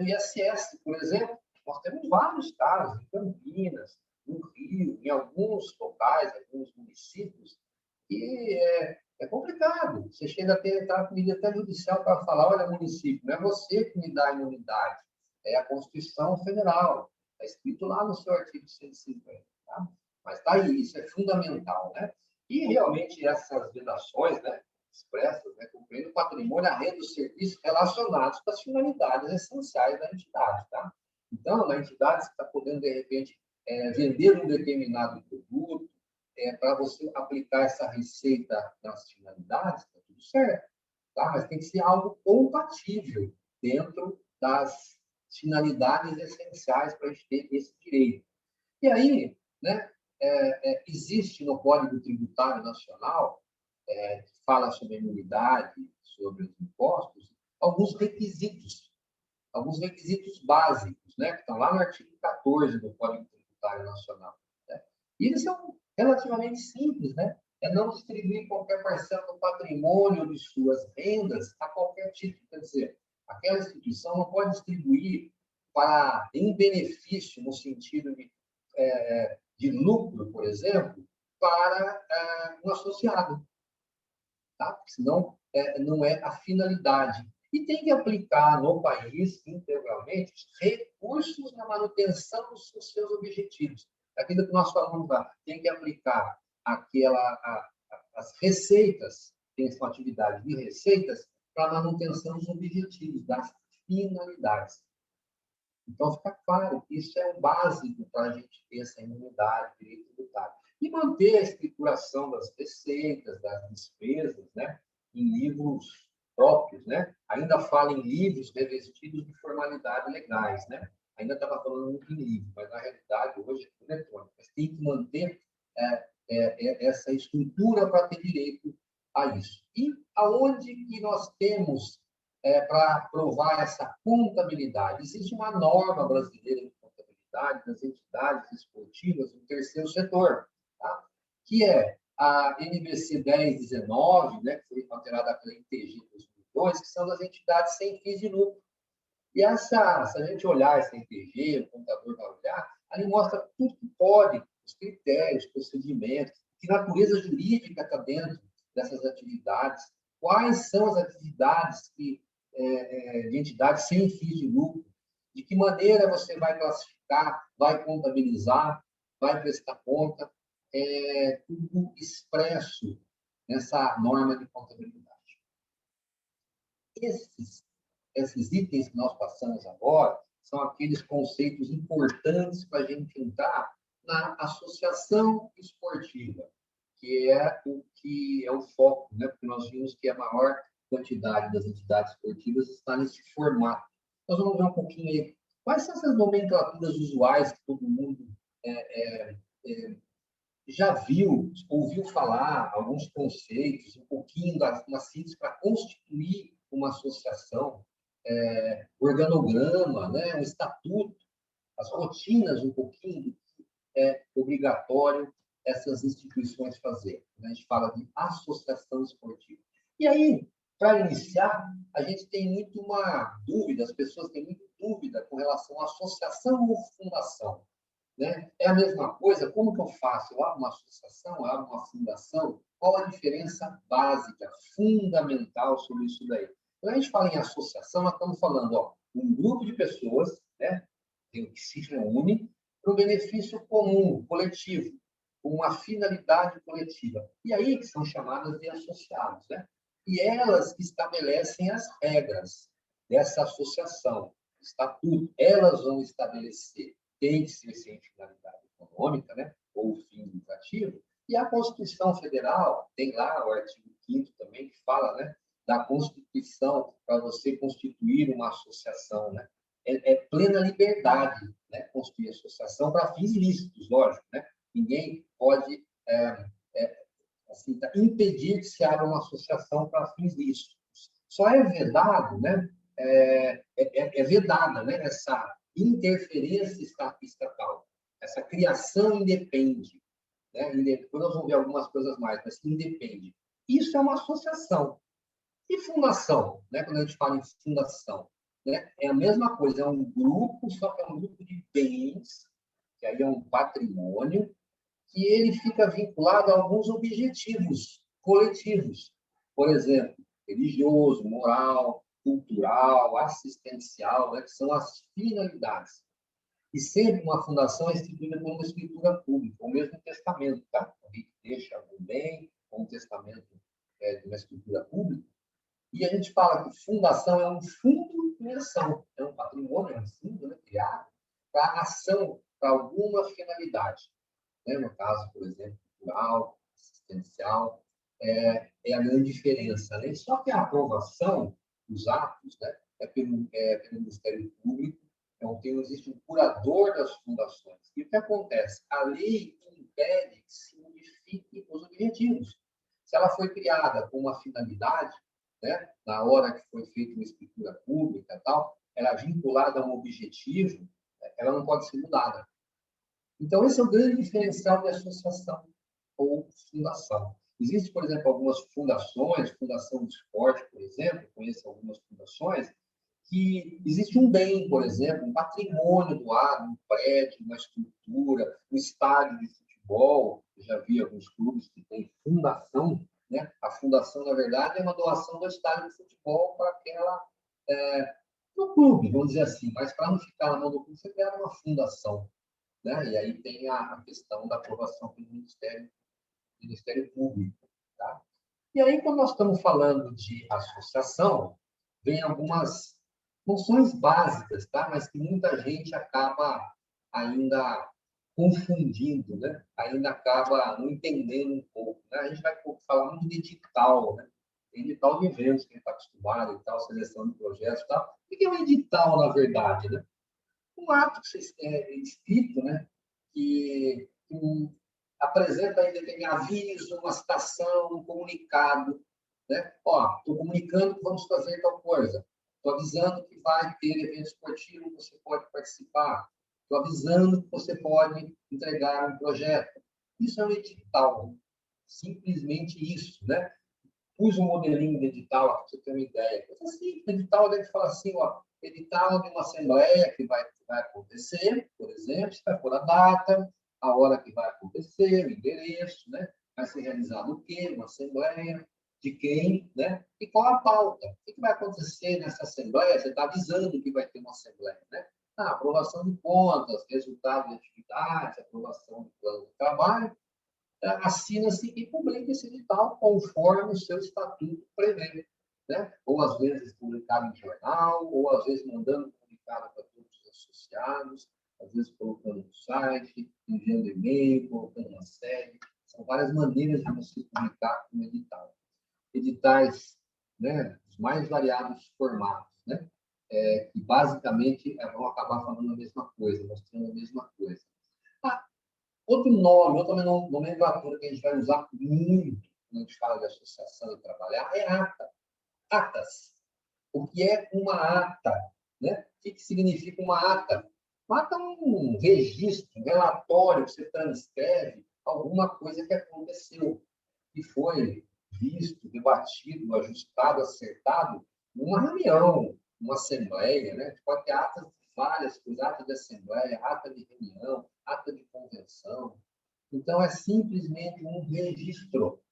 no ISS, por exemplo. Nós temos vários casos, em Campinas, no Rio, em alguns locais, em alguns municípios, e é complicado. Você chega a entrar com medida até judicial para falar, olha, município, não é você que me dá a imunidade, é a Constituição Federal. Está escrito lá no seu artigo 150. Tá? Mas está aí, isso é fundamental. Né? E, realmente, essas vedações, né, expressas, né, cumprindo o patrimônio, a renda e os serviços relacionados com as finalidades essenciais da entidade. Tá? Então, na entidade, você está podendo, de repente, vender um determinado produto, para você aplicar essa receita nas finalidades, está tudo certo. Tá? Mas tem que ser algo compatível dentro das finalidades essenciais para a gente ter esse direito. E aí, né, existe no Código Tributário Nacional, que fala sobre a imunidade, sobre os impostos, alguns requisitos básicos, né, que estão lá no artigo 14 do Código Tributário Nacional. Né? E eles são relativamente simples, né? É não distribuir qualquer parcela do patrimônio de suas rendas a qualquer título. Quer dizer, aquela instituição não pode distribuir em benefício, no sentido de lucro, por exemplo, para um associado. Tá? Porque senão não é a finalidade. E tem que aplicar no país, integralmente, recursos na manutenção dos seus objetivos. Aquilo que nós falamos lá, tem que aplicar as receitas, tem essa atividade de receitas, para a manutenção dos objetivos, das finalidades. Então, fica claro que isso é o básico para a gente ter essa imunidade, direito tributário. E manter a escrituração das receitas, das despesas, né, em livros próprios, né? Ainda fala em livros revestidos de formalidades legais, né? Ainda estava falando muito em livro, mas na realidade hoje é tudo eletrônico. Mas tem que manter essa estrutura para ter direito a isso. E aonde que nós temos para provar essa contabilidade? Existe uma norma brasileira de contabilidade das entidades esportivas do terceiro setor, tá? Que é a NBC 1019, né, que foi alterada pela ITG em 2002, que são das entidades sem fins de lucro. E se a gente olhar essa ITG, o computador vai olhar, ali mostra tudo que pode, os critérios, procedimentos, que natureza jurídica está dentro dessas atividades, quais são as atividades de entidades sem fins de lucro, de que maneira você vai classificar, vai contabilizar, vai prestar conta, tudo expresso nessa norma de contabilidade. Esses itens que nós passamos agora são aqueles conceitos importantes para a gente entrar na associação esportiva, que é o foco, né? Porque nós vimos que a maior quantidade das entidades esportivas está nesse formato. Nós vamos ver um pouquinho aí. Quais são essas nomenclaturas usuais que todo mundo já ouviu falar, alguns conceitos, um pouquinho uma síntese para constituir uma associação, organograma, né, um estatuto, as rotinas, um pouquinho do que é obrigatório essas instituições fazerem. Né? A gente fala de associação esportiva. E aí, Para iniciar, a gente tem muito uma dúvida, as pessoas têm muita dúvida com relação à associação ou fundação, né? É a mesma coisa, como que eu faço? Eu abro uma associação, eu abro uma fundação? Qual a diferença básica, fundamental sobre isso daí? Quando a gente fala em associação, nós estamos falando, ó, um grupo de pessoas, né, que se reúne para um benefício comum, coletivo, com uma finalidade coletiva. E aí que são chamadas de associados, né? E elas que estabelecem as regras dessa associação, estatuto, elas vão estabelecer, tem que ser sem finalidade econômica, né? Ou fim lucrativo, e a Constituição Federal tem lá o artigo 5º também que fala, né, da Constituição para você constituir uma associação, né? É plena liberdade, né, constituir associação para fins lícitos, lógico, né? Ninguém pode assim, impedir que se abra uma associação para fins lícitos. Só é vedado, né? É vedada, né? Essa interferência estatal, essa criação independe, né? Depois nós vamos ver algumas coisas mais, mas independe. Isso é uma associação. E fundação, né? Quando a gente fala em fundação, né? É a mesma coisa, é um grupo, só que é um grupo de bens, que aí é um patrimônio, que ele fica vinculado a alguns objetivos coletivos. Por exemplo, religioso, moral, cultural, assistencial, né? Que são as finalidades. E sempre uma fundação é instituída como uma escritura pública, o mesmo testamento, tá? Alguém que deixa algum bem, um testamento de uma escritura pública. E a gente fala que fundação é um fundo em ação, é um patrimônio, é um fundo, né, criado para ação, para alguma finalidade. Né? No caso, por exemplo, cultural, assistencial, é a grande diferença. Né? Só que a aprovação dos atos, né, pelo Ministério Público, existe um curador das fundações. E o que acontece? A lei impede que se modifique os objetivos. Se ela foi criada com uma finalidade, né, na hora que foi feita uma escritura pública e tal, ela é vinculada a um objetivo, ela não pode ser mudada. Então, esse é o grande diferencial de associação ou fundação. Existem, por exemplo, algumas fundações, Fundação do Esporte, por exemplo, conheço algumas fundações, que existe um bem, por exemplo, um patrimônio doado, um prédio, uma estrutura, um estádio de futebol. Eu já vi alguns clubes que têm fundação, né? A fundação, na verdade, é uma doação do estádio de futebol para aquela... no clube, vamos dizer assim, mas para não ficar na mão do clube, você cria uma fundação. Né? E aí tem a questão da aprovação pelo Ministério Público. Tá? E aí, quando nós estamos falando de associação, vem algumas noções básicas, tá? Mas que muita gente acaba ainda confundindo, né? Ainda acaba não entendendo um pouco. Né? A gente vai falar muito de edital, né? Edital de eventos, que a gente está acostumado, e tal, seleção de projetos e tal. O que é um edital, na verdade, né? Um ato escrito, né, que apresenta ainda tem aviso, uma citação, um comunicado, né? Ó, estou comunicando que vamos fazer tal coisa. Estou avisando que vai ter evento esportivo, você pode participar. Estou avisando que você pode entregar um projeto. Isso é um edital. Simplesmente isso, né? Pus um modelinho de edital, para você ter uma ideia. Assim, edital deve falar assim, ó, edital de uma assembleia que vai acontecer, por exemplo, você vai pôr a data, a hora que vai acontecer, o endereço, né? Vai ser realizado o quê? Uma assembleia, de quem, né? E qual a pauta? O que vai acontecer nessa assembleia? Você está avisando que vai ter uma assembleia, né? Aprovação de contas, resultado de atividades, aprovação do plano de trabalho, assina-se e publica esse edital conforme o seu estatuto prevê, né? Ou às vezes publicado em jornal, ou às vezes mandando comunicado para todos os associados, às vezes colocando no site, enviando e-mail, colocando uma série. São várias maneiras de você publicar um edital. Editais, né, os mais variados formatos, né? Que basicamente vão acabar falando a mesma coisa, mostrando a mesma coisa. Outro nome, outra nomenclatura que a gente vai usar muito quando a gente fala de associação e trabalhar é ata. Atas. O que é uma ata? Né? O que significa uma ata? Uma ata é um registro, um relatório que você transcreve alguma coisa que aconteceu, que foi visto, debatido, ajustado, acertado numa reunião, numa assembleia, né? Pode ter atas de várias coisas, ata de assembleia, ata de reunião, ata de convenção. Então, é simplesmente um registro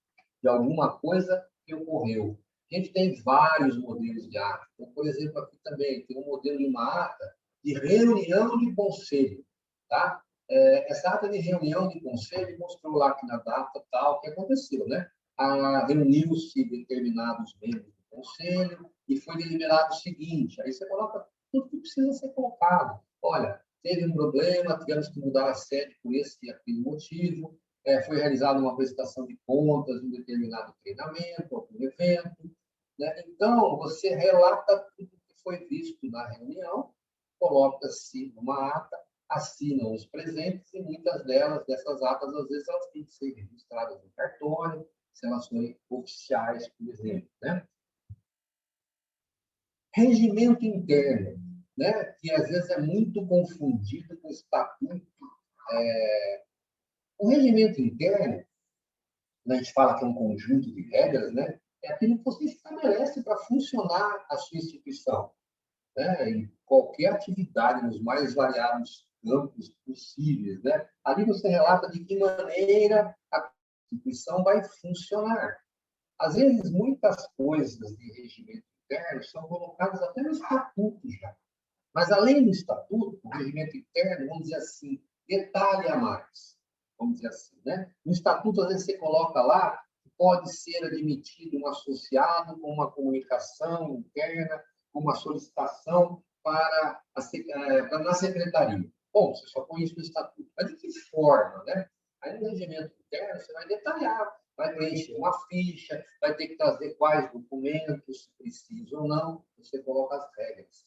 de alguma coisa que ocorreu. A gente tem vários modelos de ata. Então, por exemplo, aqui também tem um modelo de uma ata de reunião de conselho. Tá? Essa ata de reunião de conselho mostrou lá que na data tal que aconteceu, né? Reuniu-se determinados membros do conselho e foi deliberado o seguinte. Aí você coloca tudo que precisa ser colocado. Olha, teve um problema, tivemos que mudar a sede por esse e aquele motivo, foi realizada uma prestação de contas em um determinado treinamento, algum evento. Né? Então, você relata tudo que foi visto na reunião, coloca-se numa ata, assinam os presentes e muitas dessas atas, às vezes, elas têm que ser registradas no cartório, se elas forem oficiais, por exemplo. Né? Regimento interno, né? Que às vezes é muito confundido com o estatuto. O regimento interno, a gente fala que é um conjunto de regras, né? É aquilo que você estabelece para funcionar a sua instituição, né? Em qualquer atividade, nos mais variados campos possíveis, né? Ali você relata de que maneira a instituição vai funcionar. Às vezes, muitas coisas de regimento interno são colocadas até no estatuto já. Mas, além do estatuto, o regimento interno, vamos dizer assim, detalhe a mais. Vamos dizer assim, né? No estatuto, às vezes, você coloca lá que pode ser admitido um associado com uma comunicação interna, com uma solicitação na secretaria. Bom, você só põe isso no estatuto. Mas de que forma, né? Aí, no regimento interno, você vai detalhar, vai preencher uma ficha, vai ter que trazer quais documentos, se precisa ou não, você coloca as regras,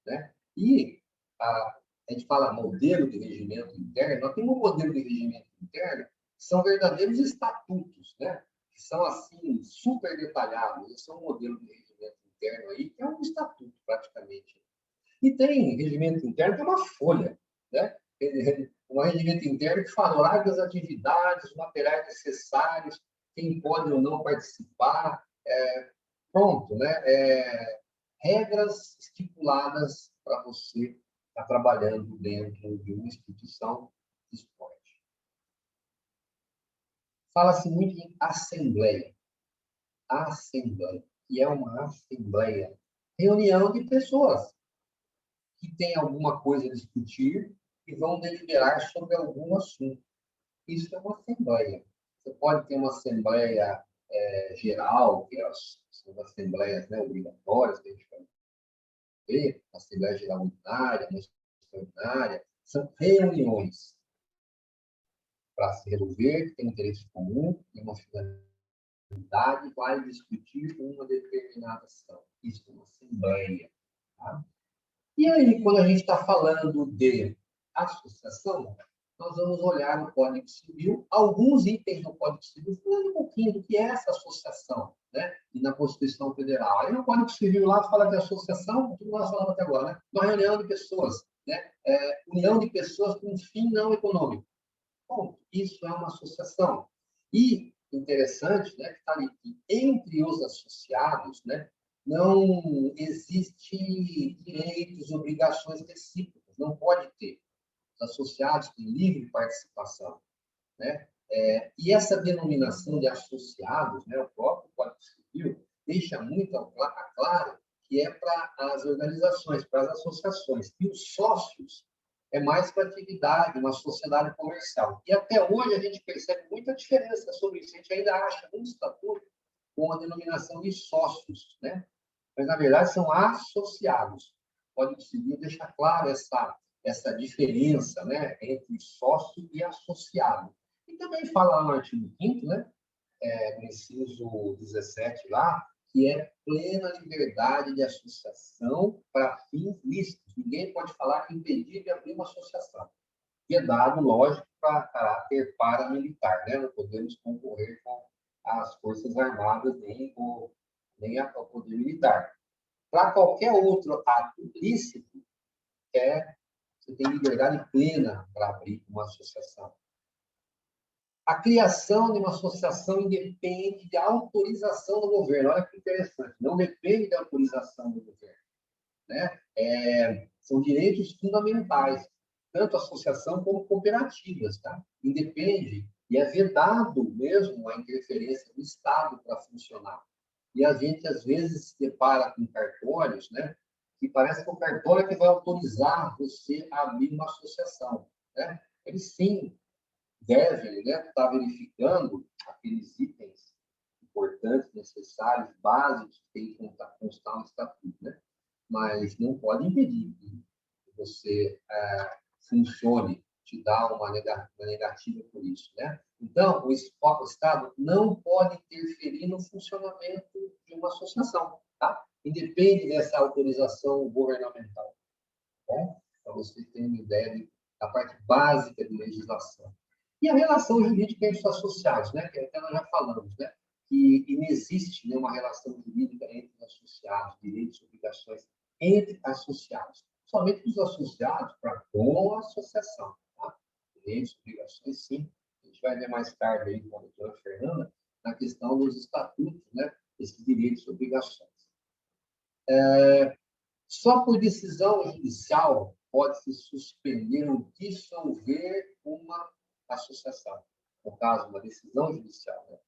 né? E a gente fala modelo de regimento interno, nós temos um modelo de regimento interno que são verdadeiros estatutos, né? Que são, assim, super detalhados. Esse é um modelo de regimento interno aí, que é um estatuto, praticamente. E tem regimento interno que é uma folha, né? Um regimento interno que fala horário das atividades, materiais necessários, quem pode ou não participar, pronto, né? Regras estipuladas para você estar trabalhando dentro de uma instituição de esporte. Fala-se muito em assembleia. Assembleia, que é uma assembleia, reunião de pessoas que têm alguma coisa a discutir e vão deliberar sobre algum assunto. Isso é uma assembleia. Você pode ter uma assembleia geral, que são assembleias, né, obrigatórias, que a gente vai ver, assembleia geral ordinária, uma extraordinária, são reuniões para se resolver, que tem interesse comum, tem uma finalidade, vai discutir uma determinada ação. Isso é uma assembleia. Tá? E aí, quando a gente está falando de associação, nós vamos olhar no Código Civil, alguns itens do Código Civil, falando um pouquinho do que é essa associação, né? E na Constituição Federal. Aí no Código Civil lá fala de associação, tudo que nós falamos até agora, né? Uma reunião de pessoas, né? União de pessoas com fim não econômico. Bom, isso é uma associação. E interessante, né, que está ali que entre os associados, né, não existe direitos, obrigações recíprocas, não pode ter. Os associados têm livre participação, né? E essa denominação de associados, né, o próprio Código Civil deixa muito claro que é para as organizações, para as associações. E os sócios é mais para atividade, uma sociedade comercial. E até hoje a gente percebe muita diferença sobre isso. A gente ainda acha um estatuto com a denominação de sócios, né? Mas, na verdade, são associados. O Código Civil deixa claro essa diferença, né, entre sócio e associado. E também fala lá no artigo 5º, né, no inciso 17 lá, que é plena liberdade de associação para fins lícitos. Ninguém pode falar que impedir de abrir uma associação. Vedado, lógico, para caráter paramilitar, né? Não podemos concorrer com as Forças Armadas nem ao poder militar. Para qualquer outro ato lícito, você tem liberdade plena para abrir uma associação. A criação de uma associação independe de autorização do governo. Olha que interessante, não depende da autorização do governo, né? São direitos fundamentais, tanto associação como cooperativas, tá? Independe e é vedado mesmo a interferência do Estado para funcionar. E a gente, às vezes, se depara com cartórios, né? Que parece que o cartório é que vai autorizar você a abrir uma associação, né? Ele, sim, deve, né, estar verificando aqueles itens importantes, necessários, básicos que tem que constar no estatuto, né? Mas não pode impedir que você funcione, te dá uma negativa por isso, né? Então, o Estado não pode interferir no funcionamento de uma associação, tá? Independe dessa autorização governamental, tá bom? Para você ter uma ideia da parte básica de legislação. E a relação jurídica entre os associados, né? Que até nós já falamos, né? Que não existe nenhuma relação jurídica entre os associados, direitos e obrigações entre associados. Somente os associados para com a associação. Tá? Direitos e obrigações, sim. A gente vai ver mais tarde aí com a doutora Fernanda, na questão dos estatutos, né? Esses direitos e obrigações. Só por decisão judicial pode-se suspender ou dissolver uma associação. No caso, uma decisão judicial, né?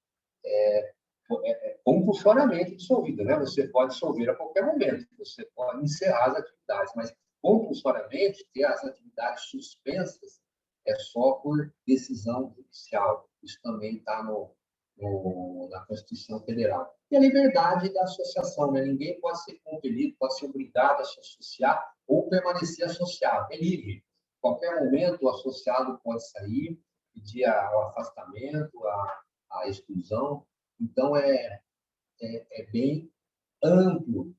Compulsoriamente dissolvida, né? Você pode dissolver a qualquer momento, você pode encerrar as atividades, mas compulsoriamente ter as atividades suspensas é só por decisão judicial. Isso também está na Constituição Federal. E a liberdade da associação, né? Ninguém pode ser compelido, pode ser obrigado a se associar ou permanecer associado. É livre. A qualquer momento, o associado pode sair, pedir o afastamento, a exclusão. Então, é bem amplo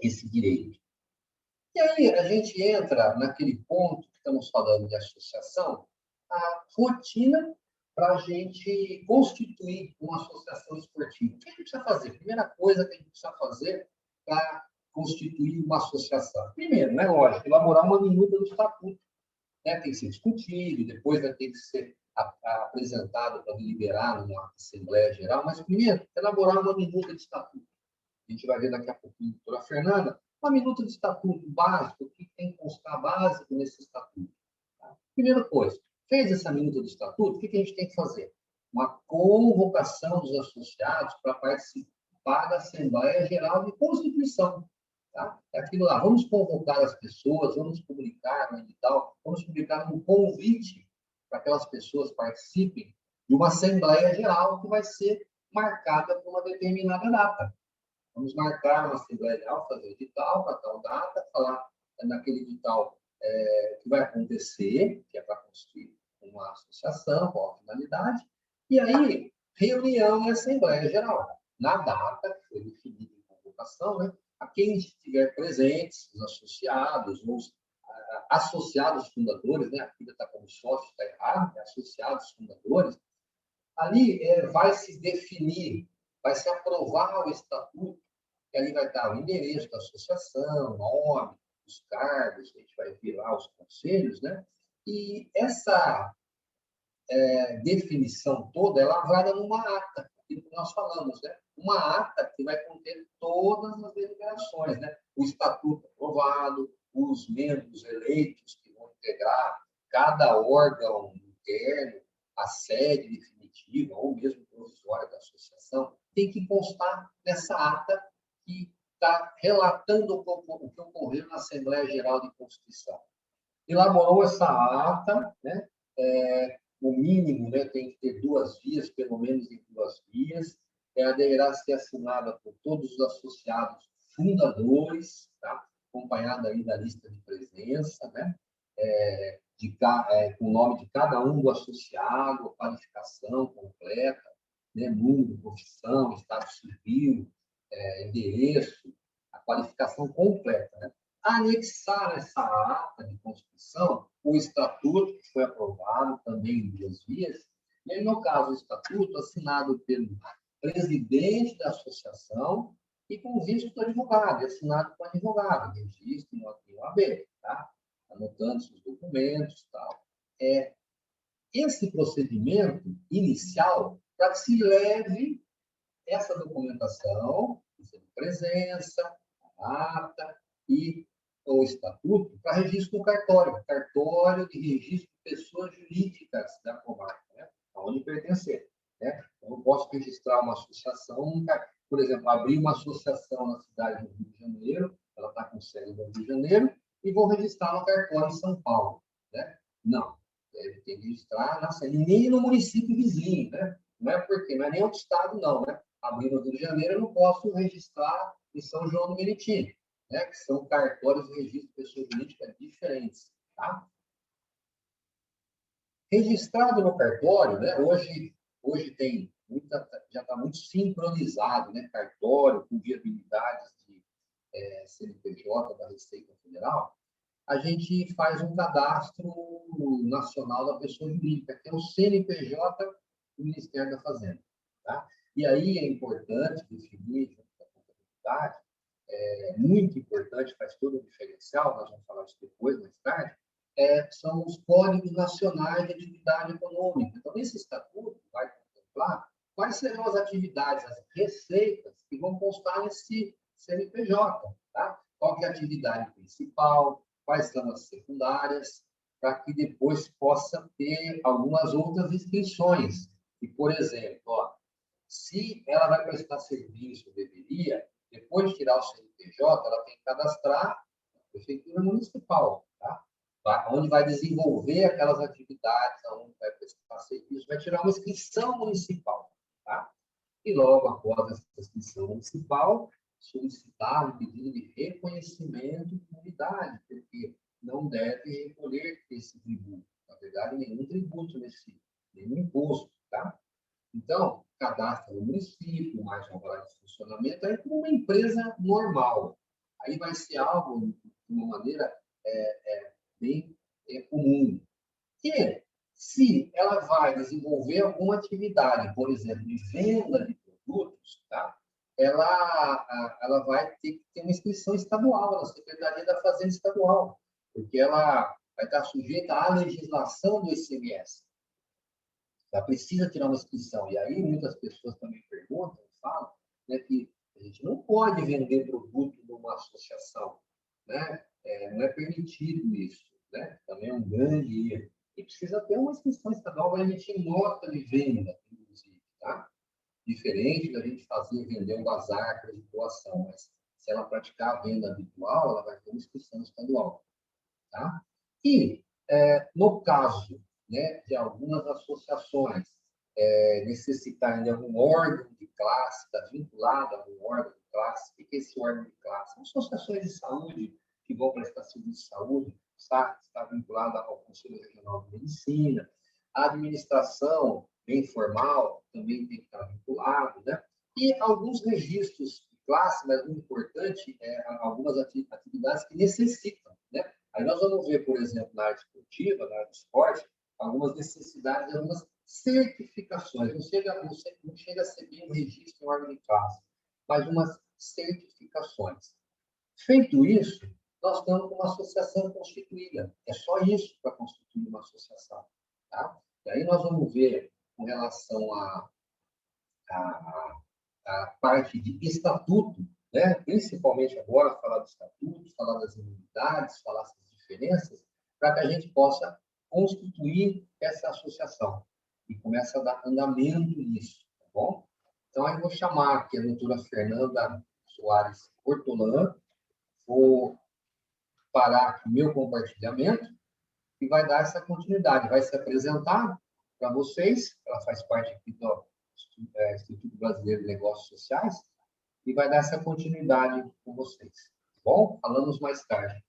esse direito. E aí, a gente entra naquele ponto que estamos falando de associação, a rotina para a gente constituir uma associação esportiva. O que a gente precisa fazer? Primeira coisa que a gente precisa fazer para constituir uma associação. Primeiro, né, lógico, elaborar uma minuta do estatuto. Né? Tem que ser discutido, depois vai ter que ser apresentado para deliberar numa Assembleia Geral, mas primeiro, elaborar uma minuta de estatuto. A gente vai ver daqui a pouquinho, doutora Fernanda, uma minuta de estatuto básico, o que tem que constar básico nesse estatuto. Tá? Primeira coisa, fez essa minuta do estatuto, o que a gente tem que fazer? Uma convocação dos associados para participar da Assembleia Geral de Constituição. Tá? É aquilo lá, vamos convocar as pessoas, vamos publicar no edital, vamos publicar um convite para que aquelas pessoas participem de uma Assembleia Geral que vai ser marcada por uma determinada data. Vamos marcar uma Assembleia Geral, fazer edital para tal data, falar naquele edital que vai acontecer, que é para constituir uma associação, qual a finalidade, e aí, reunião em Assembleia Geral, na data que foi definida em convocação, né? A quem estiver presentes, os associados, os associados fundadores, né? Aqui está como sócio, está errado, né? Associados fundadores, ali vai se definir, vai se aprovar o estatuto, que ali vai estar o endereço da associação, o nome, os cargos, a gente vai ver lá os conselhos, né? E essa definição toda é lavrada numa ata, aquilo que nós falamos, né? Uma ata que vai conter todas as deliberações, né? O estatuto aprovado, os membros eleitos que vão integrar cada órgão interno, a sede definitiva ou mesmo provisória da associação, tem que constar nessa ata que está relatando o que ocorreu na Assembleia Geral de Constituição. Elaborou essa ata, né? O mínimo, né, tem que ter 2 vias, pelo menos em 2 vias. Ela deverá ser assinada por todos os associados fundadores, tá? Acompanhada aí da lista de presença, né? Com o nome de cada um do associado, a qualificação completa, né? Número, profissão, estado civil, endereço, a qualificação completa, né? Anexar essa ata de constituição, o estatuto que foi aprovado também em 2 vias, e aí, no caso, o estatuto assinado pelo presidente da associação e com visto do advogado, assinado com o advogado, registro no AB, tá? Anotando seus documentos e tal. esse procedimento inicial para que se leve essa documentação, de presença, a ata e o estatuto para registro no cartório de registro de pessoas jurídicas da comarca, né? Aonde pertencer, né? Eu não posso registrar uma associação, por exemplo, abrir uma associação na cidade do Rio de Janeiro, ela está com sede no Rio de Janeiro, e vou registrar no cartório em São Paulo, né? Não, ele tem que registrar na sede, nem no município vizinho, né? Não é nem outro estado, não, né? Abrir no Rio de Janeiro, eu não posso registrar em São João do Meriti, né? Que são cartórios de registro de pessoas jurídicas diferentes, tá? Registrado no cartório, né? Hoje tem já está muito sincronizado, né? Cartório com viabilidades de CNPJ da Receita Federal. A gente faz um cadastro nacional da pessoa jurídica, que é o CNPJ do Ministério da Fazenda, tá? E aí é importante definir, junto com a contabilidade, muito importante, faz todo o diferencial, nós vamos falar isso depois, mais tarde, são os códigos nacionais de atividade econômica. Então, esse estatuto vai contemplar quais serão as atividades, as receitas que vão constar nesse CNPJ, tá? Qual que é a atividade principal, quais são as secundárias, para que depois possa ter algumas outras distinções. E, por exemplo, se ela vai prestar serviço, deveria, depois de tirar o CNPJ, ela tem que cadastrar na Prefeitura Municipal, tá? Onde vai desenvolver aquelas atividades, onde vai prestar serviço, vai tirar uma inscrição municipal, tá? E logo após essa inscrição municipal, solicitar um pedido de reconhecimento de unidade, porque não deve recolher esse tributo. Na verdade, nenhum tributo nenhum imposto, tá? Então, cadastra no município, mais uma hora de funcionamento, aí como uma empresa normal. Aí vai ser algo de uma maneira bem comum. E se ela vai desenvolver alguma atividade, por exemplo, de venda de produtos, tá? Ela vai ter que ter uma inscrição estadual, na Secretaria da Fazenda Estadual, porque ela vai estar sujeita à legislação do ICMS. Ela precisa tirar uma inscrição. E aí muitas pessoas também perguntam, falam, né, que a gente não pode vender produto numa associação, né? Não é permitido isso, né? Também é um grande erro. E precisa ter uma inscrição estadual, vai emitir nota de venda, inclusive, tá? Diferente da gente vender um bazar de doação, mas se ela praticar a venda habitual, ela vai ter uma inscrição estadual, tá? E, no caso, né, de algumas associações necessitarem de algum órgão de classe, está vinculado a algum órgão de classe, o que é esse órgão de classe? São associações de saúde que vão prestar serviço de saúde, está vinculada ao Conselho Regional de Medicina, a administração bem formal também tem que estar vinculado, né? E alguns registros de classe, mas muito importante, algumas atividades que necessitam, né? Aí nós vamos ver, por exemplo, na área esportiva, na área do esporte, algumas necessidades, algumas certificações. Não chega a ser bem um registro em órgão de classe, mas umas certificações. Feito isso, nós estamos com uma associação constituída. É só isso para constituir uma associação, tá? E aí nós vamos ver com relação à parte de estatuto, né? Principalmente agora, falar do estatuto, falar das imunidades, falar das diferenças, para que a gente possa constituir essa associação e comece a dar andamento nisso, tá bom? Então, aí eu vou chamar aqui a doutora Fernanda Soares Hortolã, vou parar aqui meu compartilhamento e vai dar essa continuidade, vai se apresentar para vocês, ela faz parte aqui do Instituto Brasileiro de Negócios Sociais, e vai dar essa continuidade com vocês. Tá bom? Falamos mais tarde.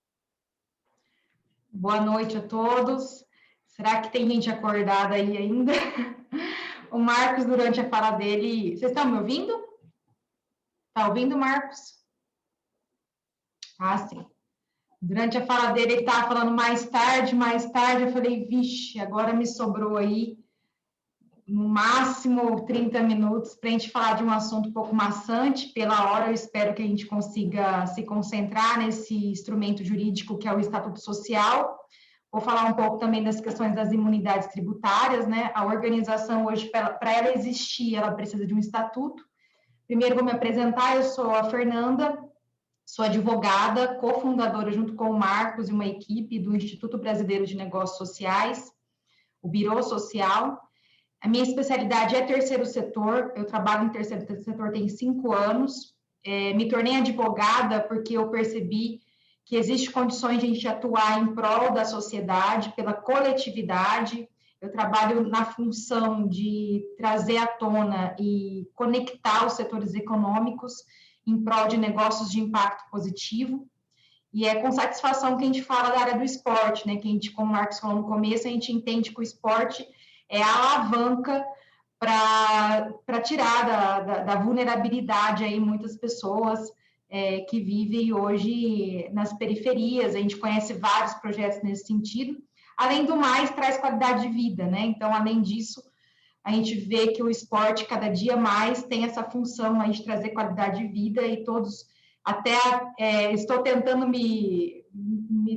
Boa noite a todos. Será que tem gente acordada aí ainda? O Marcos, durante a fala dele... Vocês estão me ouvindo? Está ouvindo, Marcos? Ah, sim. Durante a fala dele, ele estava falando mais tarde. Eu falei, vixe, agora me sobrou aí no máximo 30 minutos para a gente falar de um assunto um pouco maçante. Pela hora, eu espero que a gente consiga se concentrar nesse instrumento jurídico que é o Estatuto Social. Vou falar um pouco também das questões das imunidades tributárias, né? A organização hoje, para ela existir, ela precisa de um estatuto. Primeiro vou me apresentar, eu sou a Fernanda, sou advogada, cofundadora junto com o Marcos e uma equipe do Instituto Brasileiro de Negócios Sociais, o Birô Social. A minha especialidade é terceiro setor, eu trabalho em terceiro setor tem 5 anos, me tornei advogada porque eu percebi que existem condições de a gente atuar em prol da sociedade, pela coletividade. Eu trabalho na função de trazer à tona e conectar os setores econômicos em prol de negócios de impacto positivo. E é com satisfação que a gente fala da área do esporte, né? Que a gente, como o Marcos falou no começo, a gente entende que o esporte é a alavanca para tirar da vulnerabilidade aí muitas pessoas que vivem hoje nas periferias. A gente conhece vários projetos nesse sentido. Além do mais, traz qualidade de vida, né? Então, além disso, a gente vê que o esporte, cada dia mais, tem essa função aí de trazer qualidade de vida e todos, até estou tentando me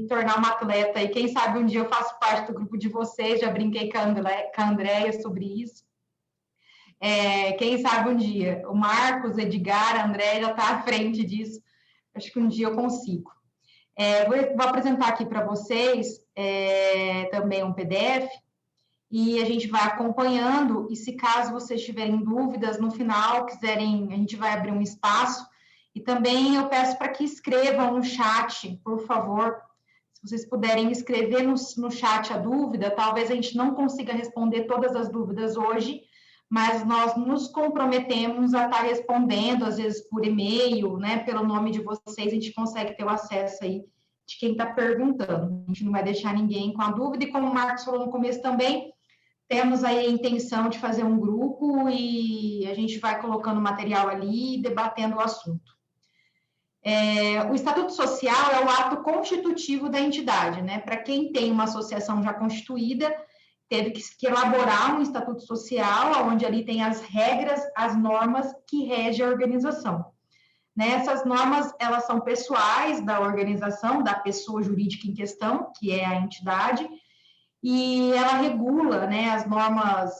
tornar uma atleta e quem sabe um dia eu faço parte do grupo de vocês, já brinquei com a Andréia sobre isso. Quem sabe um dia, o Marcos, Edgar, a Andréia já está à frente disso, acho que um dia eu consigo. Vou apresentar aqui para vocês também um PDF, e a gente vai acompanhando, e se caso vocês tiverem dúvidas, no final, quiserem, a gente vai abrir um espaço, e também eu peço para que escrevam no chat, por favor, se vocês puderem escrever no chat a dúvida, talvez a gente não consiga responder todas as dúvidas hoje, mas nós nos comprometemos a estar respondendo, às vezes por e-mail, né, pelo nome de vocês, a gente consegue ter o acesso aí de quem está perguntando. A gente não vai deixar ninguém com a dúvida, e como o Marcos falou no começo também, temos aí a intenção de fazer um grupo e a gente vai colocando material ali e debatendo o assunto. O Estatuto Social é o ato constitutivo da entidade, né? Para quem tem uma associação já constituída, teve que elaborar um Estatuto Social, onde ali tem as regras, as normas que regem a organização. Essas normas, elas são pessoais da organização, da pessoa jurídica em questão, que é a entidade, e ela regula, né, as normas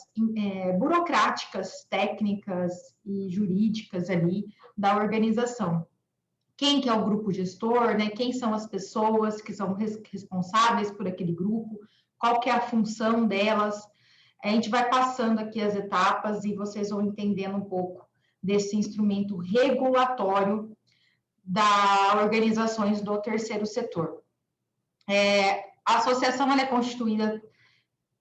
burocráticas, técnicas e jurídicas ali da organização. Quem que é o grupo gestor, né, quem são as pessoas que são responsáveis por aquele grupo, qual que é a função delas. A gente vai passando aqui as etapas e vocês vão entendendo um pouco desse instrumento regulatório das organizações do terceiro setor. A associação ela é constituída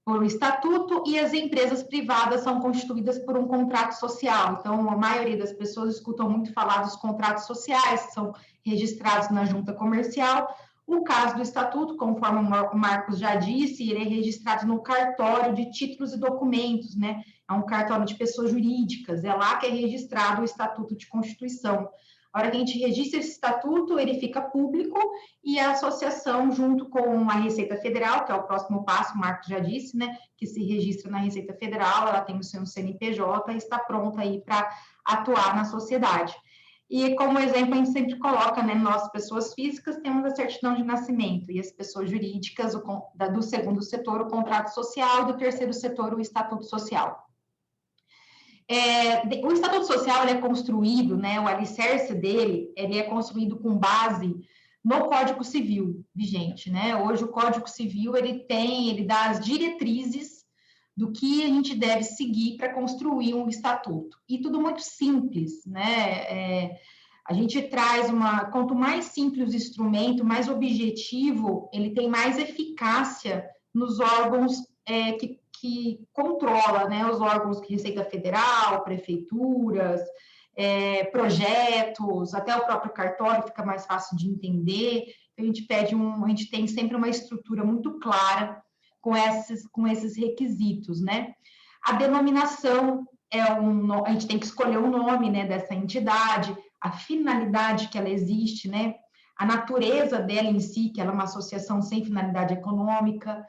por um estatuto e as empresas privadas são constituídas por um contrato social. Então, a maioria das pessoas escutam muito falar dos contratos sociais, que são registrados na junta comercial. O caso do estatuto, conforme o Marcos já disse, ele é registrado no cartório de títulos e documentos, né? É um cartório de pessoas jurídicas, é lá que é registrado o estatuto de constituição. A hora que a gente registra esse estatuto, ele fica público e a associação, junto com a Receita Federal, que é o próximo passo, o Marcos já disse, né, que se registra na Receita Federal, ela tem o seu CNPJ e está pronta aí para atuar na sociedade. E como exemplo, a gente sempre coloca, né, nós, pessoas físicas, temos a certidão de nascimento, e as pessoas jurídicas, do segundo setor, o contrato social, e do terceiro setor, o estatuto social. O Estatuto Social ele é construído, né, o alicerce dele, ele é construído com base no Código Civil vigente, né? Hoje o Código Civil ele dá as diretrizes do que a gente deve seguir para construir um estatuto. E tudo muito simples, né? A gente traz quanto mais simples o instrumento, mais objetivo, ele tem mais eficácia nos órgãos que controla, né, os órgãos de Receita Federal, prefeituras, projetos, até o próprio cartório fica mais fácil de entender. A gente a gente tem sempre uma estrutura muito clara com esses requisitos, né? A denominação a gente tem que escolher o nome, né, dessa entidade, a finalidade que ela existe, né? A natureza dela em si, que ela é uma associação sem finalidade econômica,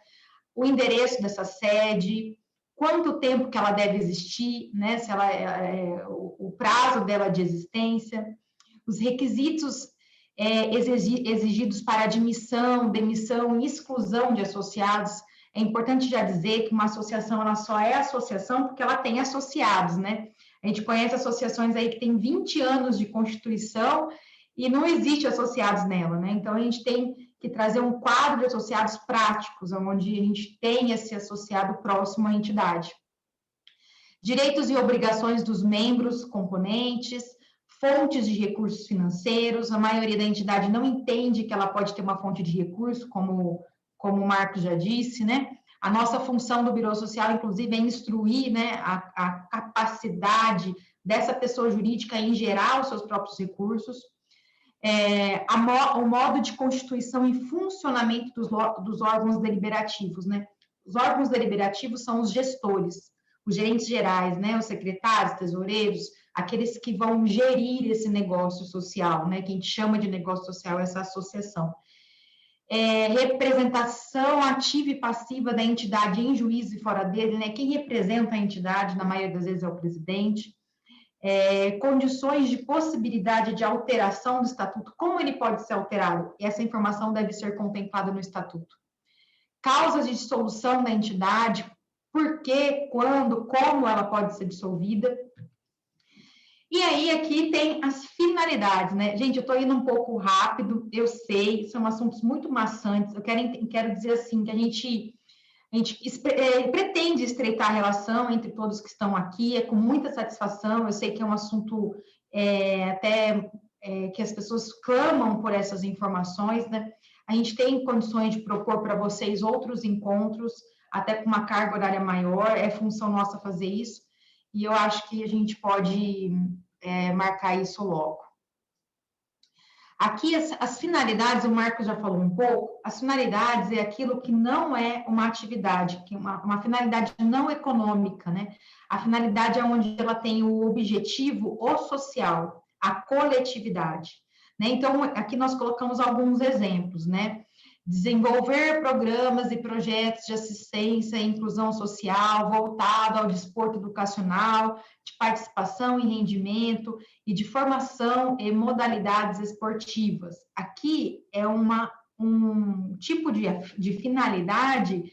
o endereço dessa sede, quanto tempo que ela deve existir, né, se ela o prazo dela de existência, os requisitos exigidos para admissão, demissão e exclusão de associados. É importante já dizer que uma associação, ela só é associação porque ela tem associados, né? A gente conhece associações aí que tem 20 anos de constituição e não existe associados nela, né? Então, a gente tem que trazer um quadro de associados práticos, onde a gente tem esse associado próximo à entidade. Direitos e obrigações dos membros, componentes, fontes de recursos financeiros. A maioria da entidade não entende que ela pode ter uma fonte de recurso, como o Marcos já disse, né? A nossa função do Birô Social, inclusive, é instruir, né, a capacidade dessa pessoa jurídica em gerar os seus próprios recursos. O modo de constituição e funcionamento dos órgãos deliberativos, né? Os órgãos deliberativos são os gestores, os gerentes gerais, né? Os secretários, tesoureiros, aqueles que vão gerir esse negócio social, né? Que a gente chama de negócio social, essa associação. Representação ativa e passiva da entidade em juízo e fora dele, né? Quem representa a entidade, na maioria das vezes, é o presidente. Condições de possibilidade de alteração do estatuto, como ele pode ser alterado? Essa informação deve ser contemplada no estatuto. Causas de dissolução da entidade, por quê, quando, como ela pode ser dissolvida. E aí, aqui tem as finalidades, né? Gente, eu estou indo um pouco rápido, eu sei, são assuntos muito maçantes, eu quero dizer assim, que a gente pretende estreitar a relação entre todos que estão aqui, com muita satisfação, eu sei que é um assunto que as pessoas clamam por essas informações, né? A gente tem condições de propor para vocês outros encontros, até com uma carga horária maior, é função nossa fazer isso, e eu acho que a gente pode marcar isso logo. Aqui, as finalidades, o Marcos já falou um pouco, as finalidades é aquilo que não é uma atividade, que uma finalidade não econômica, né? A finalidade é onde ela tem o objetivo, o social, a coletividade, né? Então, aqui nós colocamos alguns exemplos, né? Desenvolver programas e projetos de assistência e inclusão social voltado ao desporto educacional, de participação e rendimento e de formação e modalidades esportivas. Aqui é um tipo de finalidade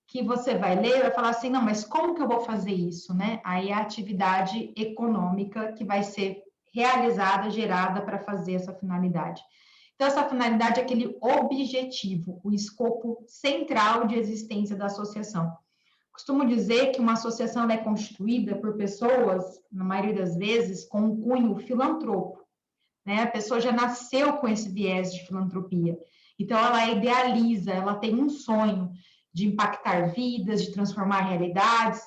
que você vai ler e vai falar assim, não, mas como que eu vou fazer isso, né? Aí é a atividade econômica que vai ser realizada, gerada para fazer essa finalidade. Então, essa finalidade é aquele objetivo, o escopo central de existência da associação. Costumo dizer que uma associação é constituída por pessoas, na maioria das vezes, com um cunho filantropo, né? A pessoa já nasceu com esse viés de filantropia. Então, ela idealiza, ela tem um sonho de impactar vidas, de transformar realidades,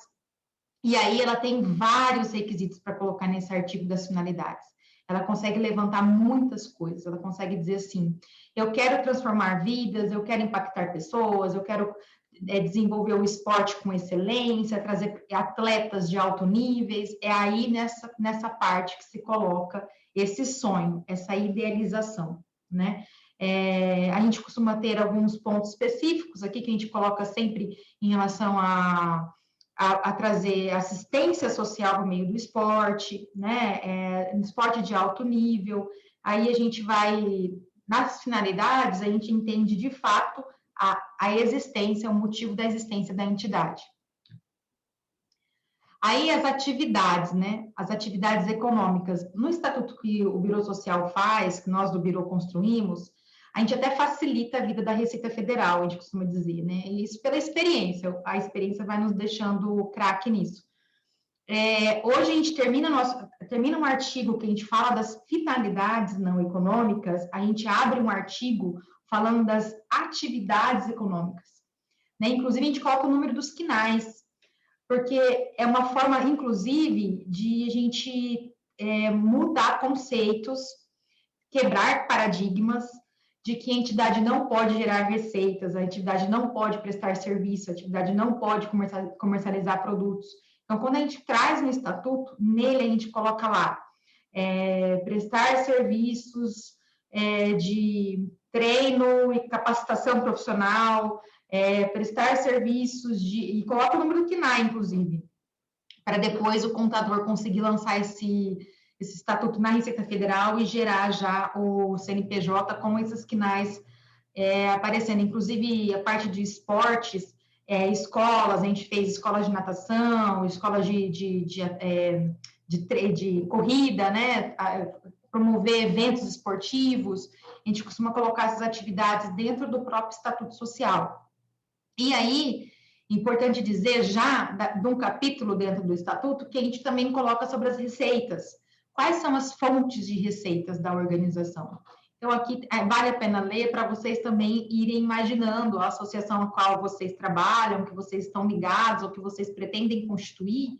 e aí ela tem vários requisitos para colocar nesse artigo das finalidades. Ela consegue levantar muitas coisas, ela consegue dizer assim, eu quero transformar vidas, eu quero impactar pessoas, eu quero desenvolver o esporte com excelência, trazer atletas de alto níveis, é aí nessa parte que se coloca esse sonho, essa idealização, né? A gente costuma ter alguns pontos específicos aqui que a gente coloca sempre em relação a trazer assistência social por meio do esporte, né? Esporte de alto nível. Aí a gente vai, nas finalidades, a gente entende de fato a existência, o motivo da existência da entidade. Aí as atividades, né? As atividades econômicas. No estatuto que o Birô Social faz, que nós do Birô construímos, a gente até facilita a vida da Receita Federal, a gente costuma dizer, né? E isso pela experiência, a experiência vai nos deixando craque nisso. Hoje a gente termina um artigo que a gente fala das finalidades não econômicas, a gente abre um artigo falando das atividades econômicas, né? Inclusive a gente coloca o número dos quinais, porque é uma forma, inclusive, de a gente mudar conceitos, quebrar paradigmas, de que a entidade não pode gerar receitas, a entidade não pode prestar serviço, a entidade não pode comercializar produtos. Então, quando a gente traz um estatuto, nele a gente coloca lá, prestar serviços de treino e capacitação profissional, prestar serviços e coloca o número do CNAE, inclusive, para depois o contador conseguir lançar esse estatuto na Receita Federal e gerar já o CNPJ com esses CNAES aparecendo. Inclusive, a parte de esportes, escolas, a gente fez escolas de natação, escolas de corrida, né? Promover eventos esportivos, a gente costuma colocar essas atividades dentro do próprio Estatuto Social. E aí, importante dizer já, de um capítulo dentro do Estatuto, que a gente também coloca sobre as receitas. Quais são as fontes de receitas da organização? Então, aqui vale a pena ler para vocês também irem imaginando a associação a qual vocês trabalham, que vocês estão ligados, ou que vocês pretendem constituir,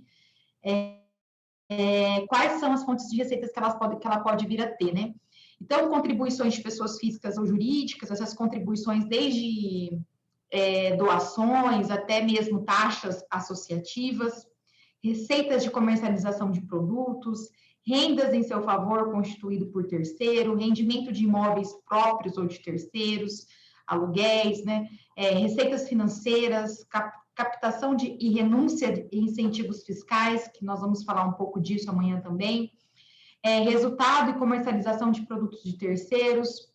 quais são as fontes de receitas que ela pode vir a ter, né? Então, contribuições de pessoas físicas ou jurídicas, essas contribuições desde doações até mesmo taxas associativas, receitas de comercialização de produtos, rendas em seu favor constituído por terceiro, rendimento de imóveis próprios ou de terceiros, aluguéis, né? Receitas financeiras, captação e renúncia de incentivos fiscais, que nós vamos falar um pouco disso amanhã também, resultado e comercialização de produtos de terceiros,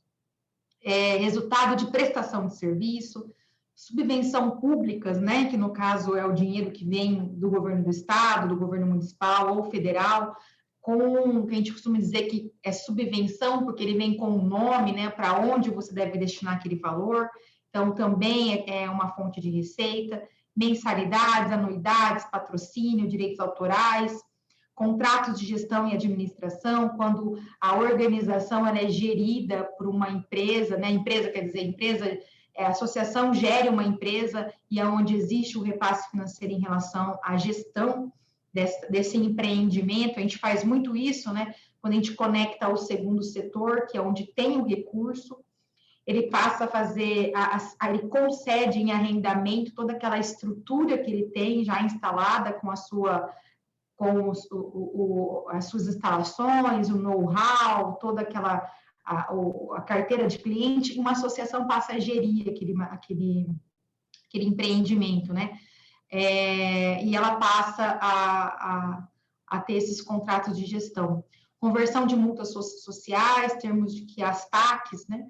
resultado de prestação de serviço, subvenção públicas, né, que no caso é o dinheiro que vem do governo do estado, do governo municipal ou federal, com que a gente costuma dizer que é subvenção, porque ele vem com um nome, né, para onde você deve destinar aquele valor, então também é uma fonte de receita, mensalidades, anuidades, patrocínio, direitos autorais, contratos de gestão e administração, quando a organização ela é gerida por uma empresa, né, a associação gere uma empresa e é onde existe o repasse financeiro em relação à gestão desse empreendimento. A gente faz muito isso, né? Quando a gente conecta ao segundo setor, que é onde tem o recurso, ele passa a fazer, ele concede em arrendamento toda aquela estrutura que ele tem já instalada com as suas instalações, o know-how, toda aquela a carteira de cliente, uma associação passa a gerir aquele empreendimento, né? E ela passa a ter esses contratos de gestão. Conversão de multas sociais, termos de que as TACs, né?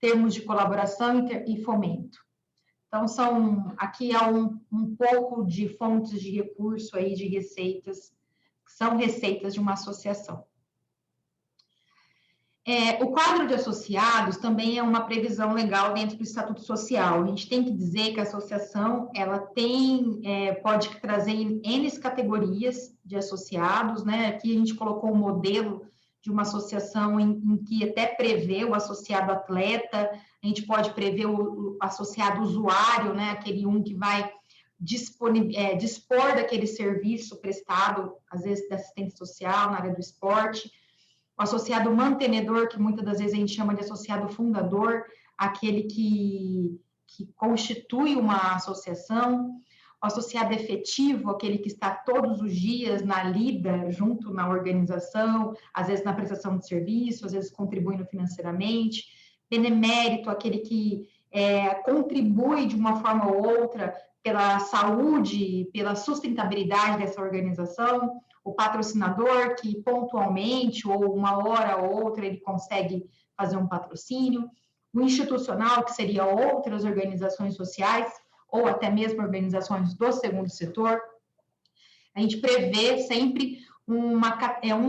Termos de colaboração e fomento. Então, aqui há um pouco de fontes de recurso aí, de receitas, que são receitas de uma associação. O quadro de associados também é uma previsão legal dentro do Estatuto Social. A gente tem que dizer que a associação, ela pode trazer N categorias de associados, né? Aqui a gente colocou um modelo de uma associação em que até prevê o associado atleta, a gente pode prever o associado usuário, né? Aquele que vai dispor daquele serviço prestado, às vezes, da assistência social na área do esporte, o associado mantenedor, que muitas das vezes a gente chama de associado fundador, aquele que constitui uma associação, o associado efetivo, aquele que está todos os dias na lida, junto na organização, às vezes na prestação de serviço, às vezes contribuindo financeiramente, benemérito, aquele que contribui de uma forma ou outra pela saúde, pela sustentabilidade dessa organização, o patrocinador, que pontualmente, ou uma hora ou outra, ele consegue fazer um patrocínio, o institucional, que seria outras organizações sociais, ou até mesmo organizações do segundo setor. A gente prevê sempre um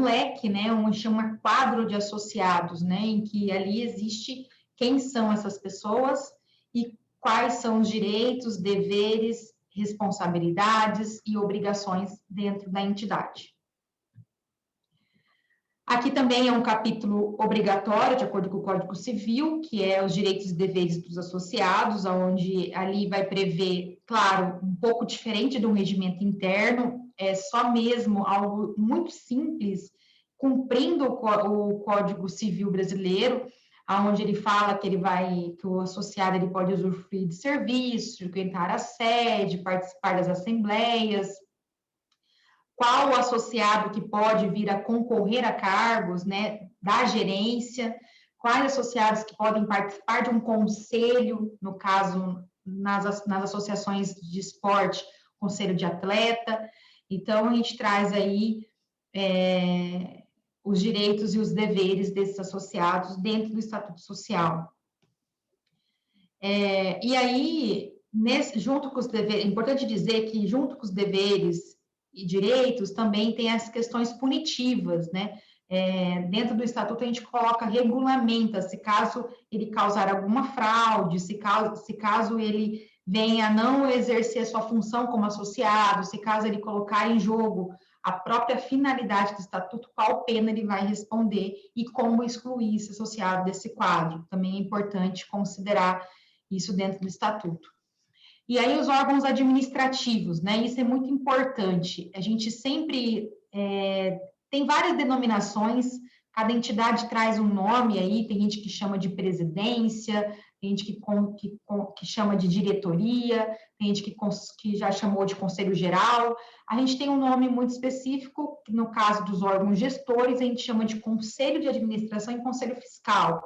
leque, né, chama quadro de associados, né, em que ali existe quem são essas pessoas e quais são os direitos, deveres, responsabilidades e obrigações dentro da entidade. Aqui também é um capítulo obrigatório, de acordo com o Código Civil, que é os direitos e deveres dos associados, onde ali vai prever, claro, um pouco diferente do regimento interno, é só mesmo algo muito simples, cumprindo o Código Civil brasileiro, onde ele fala que o associado ele pode usufruir de serviços, frequentar a sede, participar das assembleias, qual o associado que pode vir a concorrer a cargos, né, da gerência, quais associados que podem participar de um conselho, no caso, nas associações de esporte, conselho de atleta. Então, a gente traz aí os direitos e os deveres desses associados dentro do Estatuto Social. E aí, junto com os deveres, é importante dizer que junto com os deveres e direitos também tem as questões punitivas, né? Dentro do Estatuto a gente regulamenta se caso ele causar alguma fraude, se caso ele venha a não exercer sua função como associado, se caso ele colocar em jogo a própria finalidade do Estatuto, qual pena ele vai responder e como excluir esse associado desse quadro. Também é importante considerar isso dentro do Estatuto. E aí os órgãos administrativos, né? Isso é muito importante. A gente sempre tem várias denominações, cada entidade traz um nome aí, tem gente que chama de presidência, tem gente que chama de diretoria, tem gente que já chamou de conselho geral. A gente tem um nome muito específico, que no caso dos órgãos gestores, a gente chama de conselho de administração e conselho fiscal,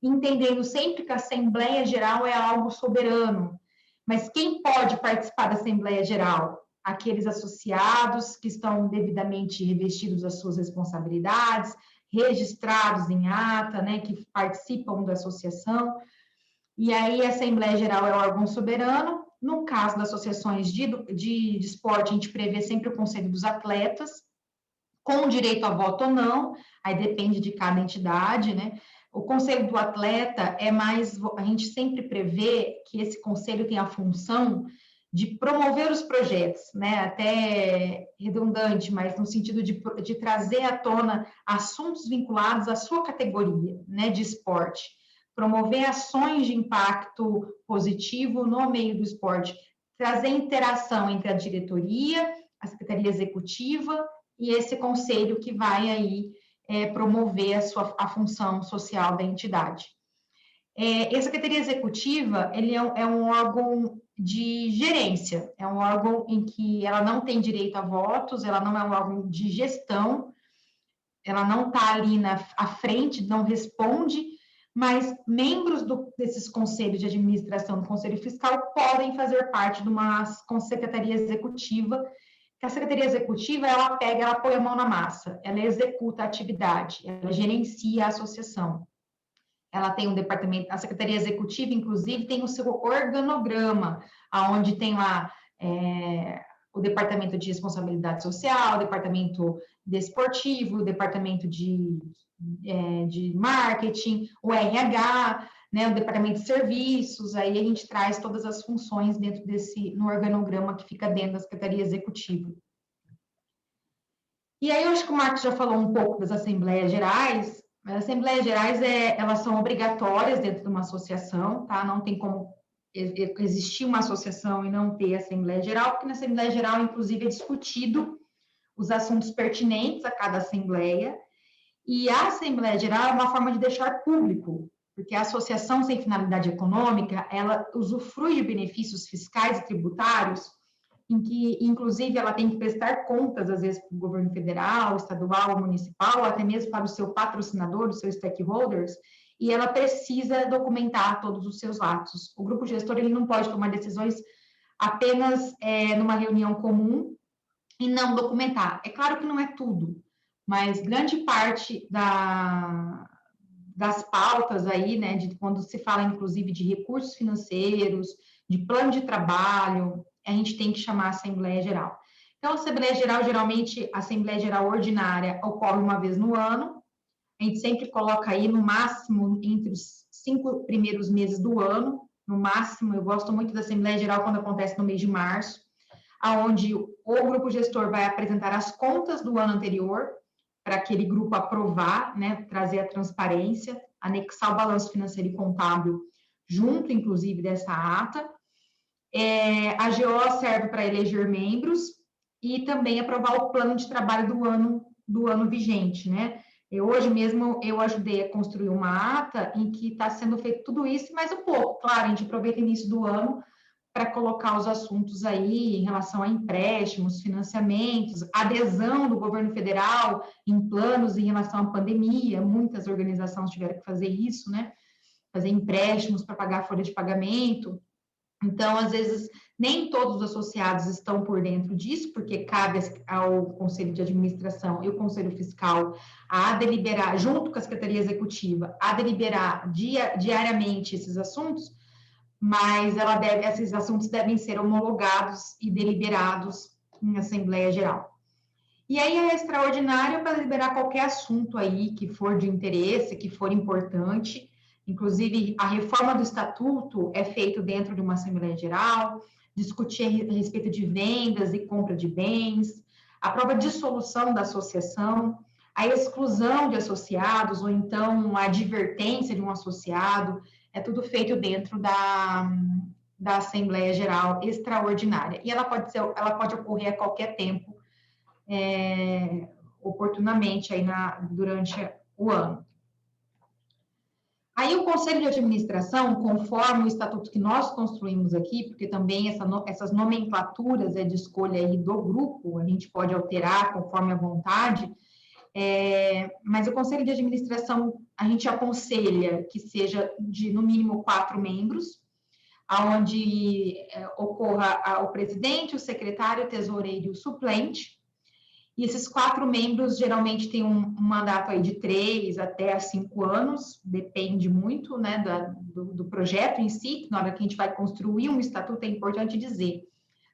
entendendo sempre que a Assembleia Geral é algo soberano. Mas quem pode participar da Assembleia Geral? Aqueles associados que estão devidamente revestidos das suas responsabilidades, registrados em ata, né, que participam da associação. E aí a Assembleia Geral é o órgão soberano. No caso das associações de esporte, a gente prevê sempre o Conselho dos Atletas, com direito a voto ou não, aí depende de cada entidade, né? O Conselho do Atleta a gente sempre prevê que esse conselho tem a função de promover os projetos, né? Até redundante, mas no sentido de trazer à tona assuntos vinculados à sua categoria, né, de esporte, promover ações de impacto positivo no meio do esporte, trazer interação entre a diretoria, a secretaria executiva e esse conselho que vai aí promover a função social da entidade. A Secretaria Executiva, ele é um órgão de gerência, é um órgão em que ela não tem direito a votos, ela não é um órgão de gestão, ela não está ali à frente, não responde, mas membros desses conselhos de administração do Conselho Fiscal podem fazer parte de uma secretaria executiva, que a Secretaria Executiva, ela põe a mão na massa, ela executa a atividade, ela gerencia a associação. Ela tem um departamento, a Secretaria Executiva, inclusive, tem o seu organograma, onde tem lá o Departamento de Responsabilidade Social, o Departamento Desportivo, o Departamento de Marketing, o RH, né, o Departamento de Serviços, aí a gente traz todas as funções dentro no organograma que fica dentro da Secretaria Executiva. E aí eu acho que o Marcos já falou um pouco das Assembleias Gerais. As Assembleias Gerais, elas são obrigatórias dentro de uma associação, tá? Não tem como existir uma associação e não ter Assembleia Geral, porque na Assembleia Geral, inclusive, é discutido os assuntos pertinentes a cada Assembleia, e a Assembleia Geral é uma forma de deixar público, porque a associação sem finalidade econômica, ela usufrui de benefícios fiscais e tributários, em que, inclusive, ela tem que prestar contas, às vezes, para o governo federal, estadual, municipal, até mesmo para o seu patrocinador, os seus stakeholders, e ela precisa documentar todos os seus atos. O grupo gestor, ele não pode tomar decisões apenas numa reunião comum e não documentar. É claro que não é tudo, mas grande parte das pautas aí, né, de quando se fala, inclusive, de recursos financeiros, de plano de trabalho, a gente tem que chamar a Assembleia Geral. Então, a Assembleia Geral, geralmente, a Assembleia Geral ordinária ocorre uma vez no ano, a gente sempre coloca aí, no máximo, entre os 5 primeiros meses do ano, no máximo, eu gosto muito da Assembleia Geral quando acontece no mês de março, aonde o grupo gestor vai apresentar as contas do ano anterior, para aquele grupo aprovar, né, trazer a transparência, anexar o balanço financeiro e contábil, junto, inclusive, dessa ata. A GO serve para eleger membros e também aprovar o plano de trabalho do ano vigente, né? Hoje mesmo eu ajudei a construir uma ata em que está sendo feito tudo isso, mais um pouco. Claro, a gente aproveita o início do ano para colocar os assuntos aí em relação a empréstimos, financiamentos, adesão do governo federal em planos em relação à pandemia. Muitas organizações tiveram que fazer isso, né? Fazer empréstimos para pagar a folha de pagamento. Então, às vezes, nem todos os associados estão por dentro disso, porque cabe ao Conselho de Administração e o Conselho Fiscal a deliberar, junto com a Secretaria Executiva, a deliberar diariamente esses assuntos, mas esses assuntos devem ser homologados e deliberados em Assembleia Geral. E aí é extraordinário para deliberar qualquer assunto aí que for de interesse, que for importante. Inclusive, a reforma do estatuto é feita dentro de uma Assembleia Geral, discutir a respeito de vendas e compra de bens, a própria dissolução da associação, a exclusão de associados, ou então a advertência de um associado, é tudo feito dentro da Assembleia Geral extraordinária. E ela pode ocorrer a qualquer tempo, oportunamente aí durante o ano. Aí o Conselho de Administração, conforme o estatuto que nós construímos aqui, porque também essas nomenclaturas de escolha aí do grupo, a gente pode alterar conforme a vontade, mas o Conselho de Administração, a gente aconselha que seja de, no mínimo, 4 membros, onde ocorra o presidente, o secretário, o tesoureiro e o suplente. E esses 4 membros geralmente têm um mandato aí de 3 até 5 anos, depende muito, né, do projeto em si. Na hora que a gente vai construir um estatuto, é importante dizer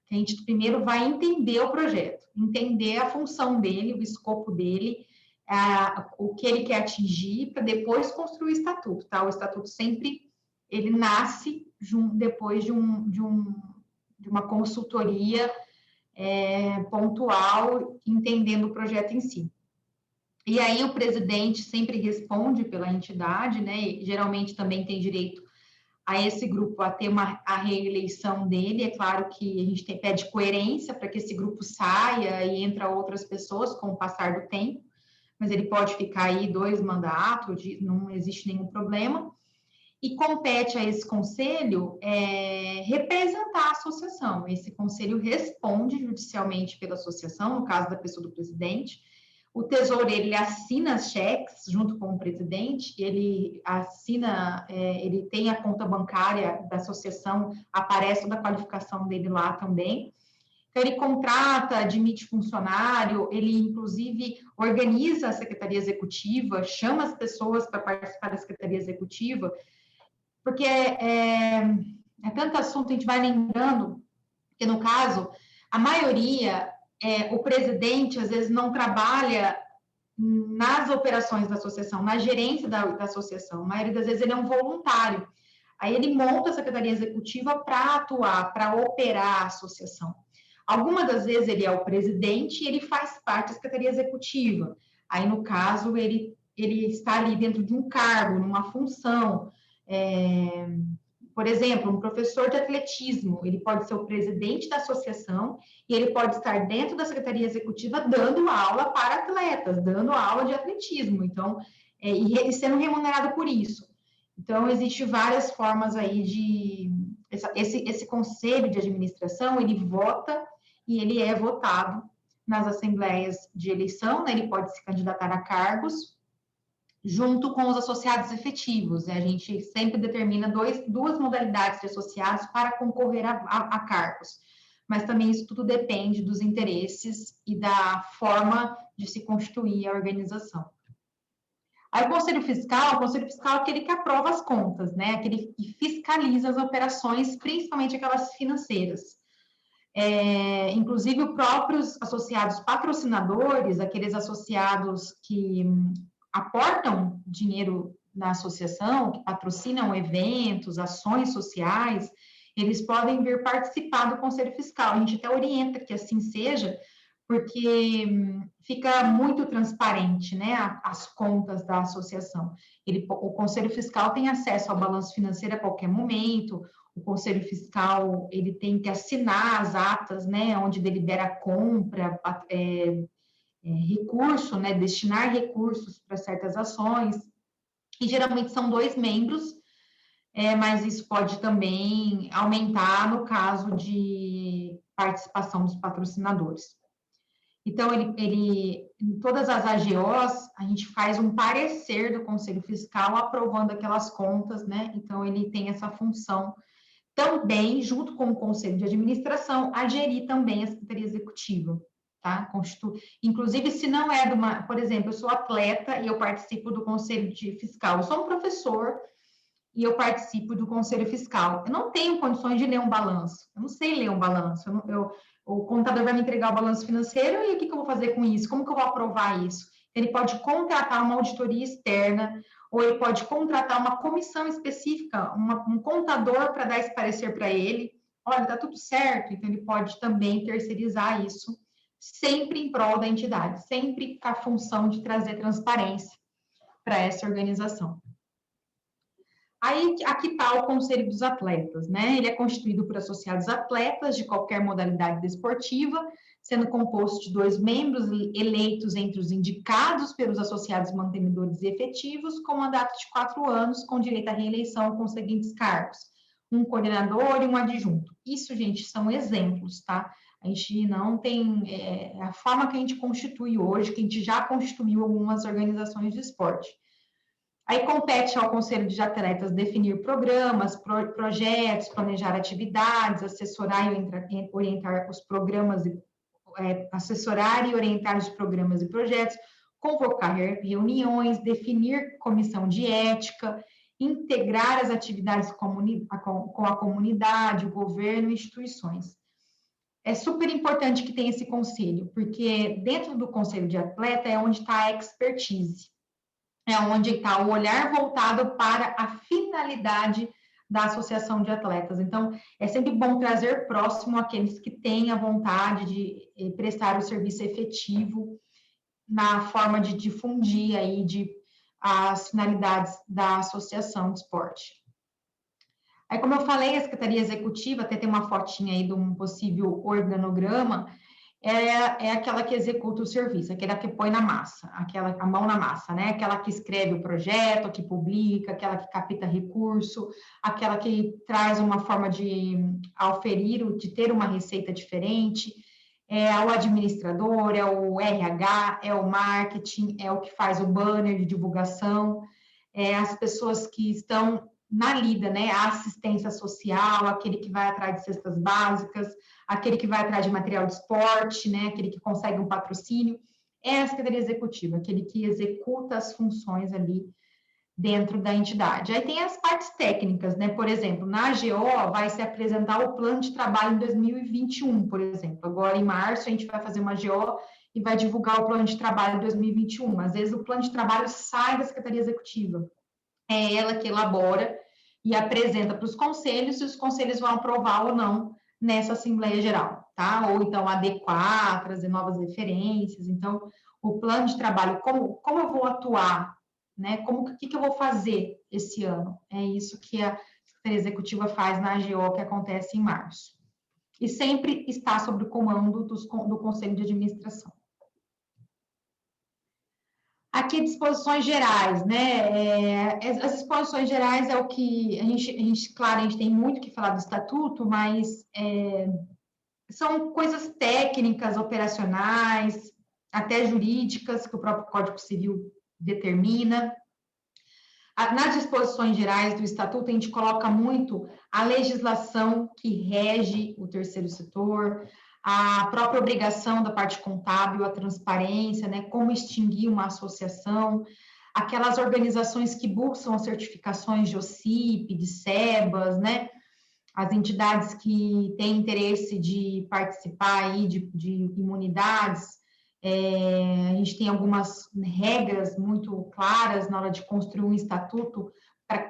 que a gente primeiro vai entender o projeto, entender a função dele, o escopo dele, o que ele quer atingir, para depois construir o estatuto, tá? O estatuto sempre, ele nasce depois de uma consultoria pontual, entendendo o projeto em si. E aí o presidente sempre responde pela entidade, né? E geralmente também tem direito a esse grupo a ter a reeleição dele. É claro que a gente pede coerência para que esse grupo saia e entra outras pessoas com o passar do tempo, mas ele pode ficar aí 2 mandatos, não existe nenhum problema. E compete a esse conselho representar a associação. Esse conselho responde judicialmente pela associação, no caso da pessoa do presidente. O tesoureiro, ele assina cheques junto com o presidente, ele assina, ele tem a conta bancária da associação, aparece toda a qualificação dele lá também. Então, ele contrata, admite funcionário, ele, inclusive, organiza a secretaria executiva, chama as pessoas para participar da secretaria executiva, porque é tanto assunto, a gente vai lembrando que, no caso, a maioria, o presidente, às vezes, não trabalha nas operações da associação, na gerência da associação. A maioria das vezes ele é um voluntário. Aí ele monta a secretaria executiva para atuar, para operar a associação. Algumas das vezes ele é o presidente e ele faz parte da secretaria executiva. Aí, no caso, ele está ali dentro de um cargo, numa função. Por exemplo, um professor de atletismo, ele pode ser o presidente da associação e ele pode estar dentro da secretaria executiva dando aula para atletas, dando aula de atletismo, então, e sendo remunerado por isso. Então, existe várias formas aí de... Esse conselho de administração, ele vota e ele é votado nas assembleias de eleição, né? Ele pode se candidatar a cargos, junto com os associados efetivos. A gente sempre determina duas modalidades de associados para concorrer a cargos, mas também isso tudo depende dos interesses e da forma de se constituir a organização. Aí o Conselho Fiscal é aquele que aprova as contas, né? Aquele que fiscaliza as operações, principalmente aquelas financeiras. Inclusive, os próprios associados patrocinadores, aqueles associados que aportam dinheiro na associação, que patrocinam eventos, ações sociais, eles podem vir participar do Conselho Fiscal. A gente até orienta que assim seja, porque fica muito transparente, né, as contas da associação. O Conselho Fiscal tem acesso ao balanço financeiro a qualquer momento, o Conselho Fiscal, ele tem que assinar as atas, né, onde delibera a compra, recurso, né, destinar recursos para certas ações, e geralmente são 2 membros, mas isso pode também aumentar no caso de participação dos patrocinadores. Então, em todas as AGOs, a gente faz um parecer do Conselho Fiscal aprovando aquelas contas, né, então ele tem essa função também, junto com o Conselho de Administração, a gerir também a Secretaria Executiva, tá? Inclusive, se não é por exemplo, eu sou atleta e eu participo do Conselho Fiscal, eu sou um professor e eu participo do Conselho Fiscal. Eu não tenho condições de ler um balanço, eu não sei ler um balanço, o contador vai me entregar o balanço financeiro e o que eu vou fazer com isso? Como que eu vou aprovar isso? Ele pode contratar uma auditoria externa, ou ele pode contratar uma comissão específica, um contador para dar esse parecer para ele. Olha, está tudo certo, então ele pode também terceirizar isso, sempre em prol da entidade, sempre com a função de trazer transparência para essa organização. Aí, aqui está o Conselho dos Atletas, né? Ele é constituído por associados atletas de qualquer modalidade desportiva, sendo composto de 2 membros eleitos entre os indicados pelos associados mantenedores e efetivos, com mandato de 4 anos, com direito à reeleição com os seguintes cargos: um coordenador e um adjunto. Isso, gente, são exemplos, tá? A gente não tem... a forma que a gente constitui hoje, que a gente já constituiu algumas organizações de esporte. Aí compete ao Conselho de Atletas definir programas, projetos, planejar atividades, assessorar e orientar os programas, assessorar e orientar os programas e projetos, convocar reuniões, definir comissão de ética, integrar as atividades com a comunidade, o governo e instituições. É super importante que tenha esse conselho, porque dentro do Conselho de Atleta é onde está a expertise. É onde está o olhar voltado para a finalidade da associação de atletas. Então, é sempre bom trazer próximo aqueles que têm a vontade de prestar o serviço efetivo na forma de difundir aí as finalidades da associação de esporte. Aí, como eu falei, a Secretaria Executiva, até tem uma fotinha aí de um possível organograma, é aquela que executa o serviço, aquela que põe na massa, a mão na massa, né? Aquela que escreve o projeto, que publica, aquela que capta recurso, aquela que traz uma forma de auferir, de ter uma receita diferente, é o administrador, é o RH, é o marketing, é o que faz o banner de divulgação, é as pessoas que estão na lida, né? A assistência social, aquele que vai atrás de cestas básicas, aquele que vai atrás de material de esporte, né? Aquele que consegue um patrocínio, é a Secretaria Executiva, aquele que executa as funções ali dentro da entidade. Aí tem as partes técnicas, né? Por exemplo, na AGO vai se apresentar o plano de trabalho em 2021, por exemplo. Agora, em março, a gente vai fazer uma AGO e vai divulgar o plano de trabalho em 2021. Às vezes, o plano de trabalho sai da Secretaria Executiva. É ela que elabora e apresenta para os conselhos, e os conselhos vão aprovar ou não nessa Assembleia Geral, tá? Ou então adequar, trazer novas referências. Então, o plano de trabalho, como eu vou atuar, né? O que eu vou fazer esse ano? É isso que a Secretaria Executiva faz na AGO, que acontece em março. E sempre está sob o comando do Conselho de Administração. Aqui, disposições gerais, né? As disposições gerais é o que claro, a gente tem muito que falar do estatuto, mas são coisas técnicas, operacionais, até jurídicas, que o próprio Código Civil determina. Nas disposições gerais do estatuto, a gente coloca muito a legislação que rege o terceiro setor, a própria obrigação da parte contábil, a transparência, né, como extinguir uma associação, aquelas organizações que buscam certificações de OCIP, de SEBAS, né, as entidades que têm interesse de participar aí de imunidades. A gente tem algumas regras muito claras na hora de construir um estatuto para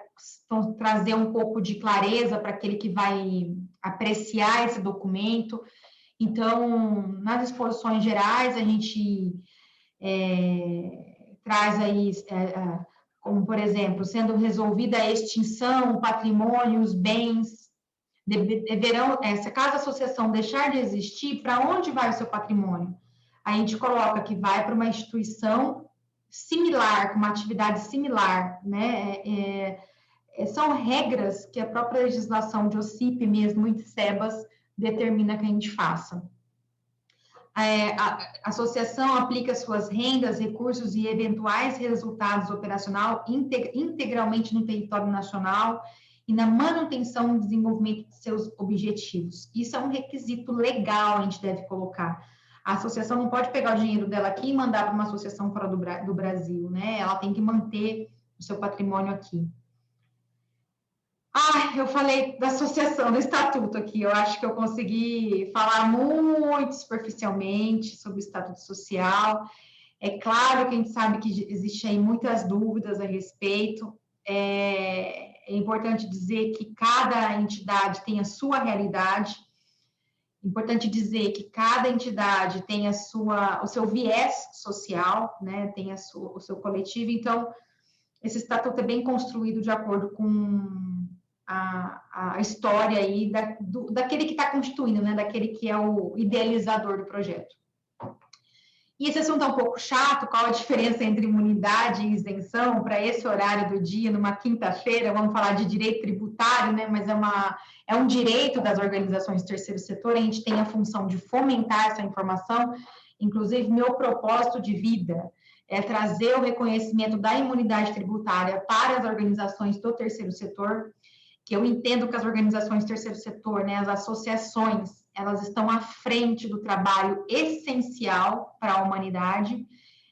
trazer um pouco de clareza para aquele que vai apreciar esse documento. Então, nas disposições gerais, a gente traz aí, como, por exemplo, sendo resolvida a extinção, o patrimônio, os bens, deverão, caso a associação deixar de existir, para onde vai o seu patrimônio? A gente coloca que vai para uma instituição similar, com uma atividade similar, né? São regras que a própria legislação de OCIP mesmo, e de SEBAS, determina que a gente faça. A associação aplica suas rendas, recursos e eventuais resultados operacionais integralmente no território nacional e na manutenção e desenvolvimento de seus objetivos. Isso é um requisito legal, a gente deve colocar. A associação não pode pegar o dinheiro dela aqui e mandar para uma associação fora do Brasil, né? Ela tem que manter o seu patrimônio aqui. Eu falei da associação, do estatuto aqui. Eu acho que eu consegui falar muito superficialmente sobre o estatuto social. É claro que a gente sabe que existem aí muitas dúvidas a respeito. É importante dizer que cada entidade tem a sua realidade. É importante dizer que cada entidade tem o seu viés social, né? Tem o seu coletivo. Então, esse estatuto é bem construído de acordo com a história aí daquele que está constituindo, né? Daquele que é o idealizador do projeto. E esse assunto é um pouco chato, qual a diferença entre imunidade e isenção para esse horário do dia, numa quinta-feira, vamos falar de direito tributário, né? Mas é um direito das organizações do terceiro setor, a gente tem a função de fomentar essa informação, inclusive meu propósito de vida é trazer o reconhecimento da imunidade tributária para as organizações do terceiro setor, que eu entendo que as organizações do terceiro setor, né, as associações, elas estão à frente do trabalho essencial para a humanidade.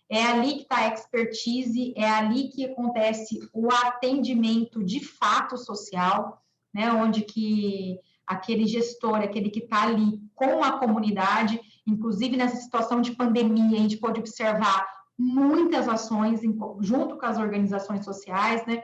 É ali que está a expertise, é ali que acontece o atendimento de fato social, né, onde que aquele gestor, aquele que está ali com a comunidade, inclusive nessa situação de pandemia, a gente pode observar muitas ações junto com as organizações sociais, né,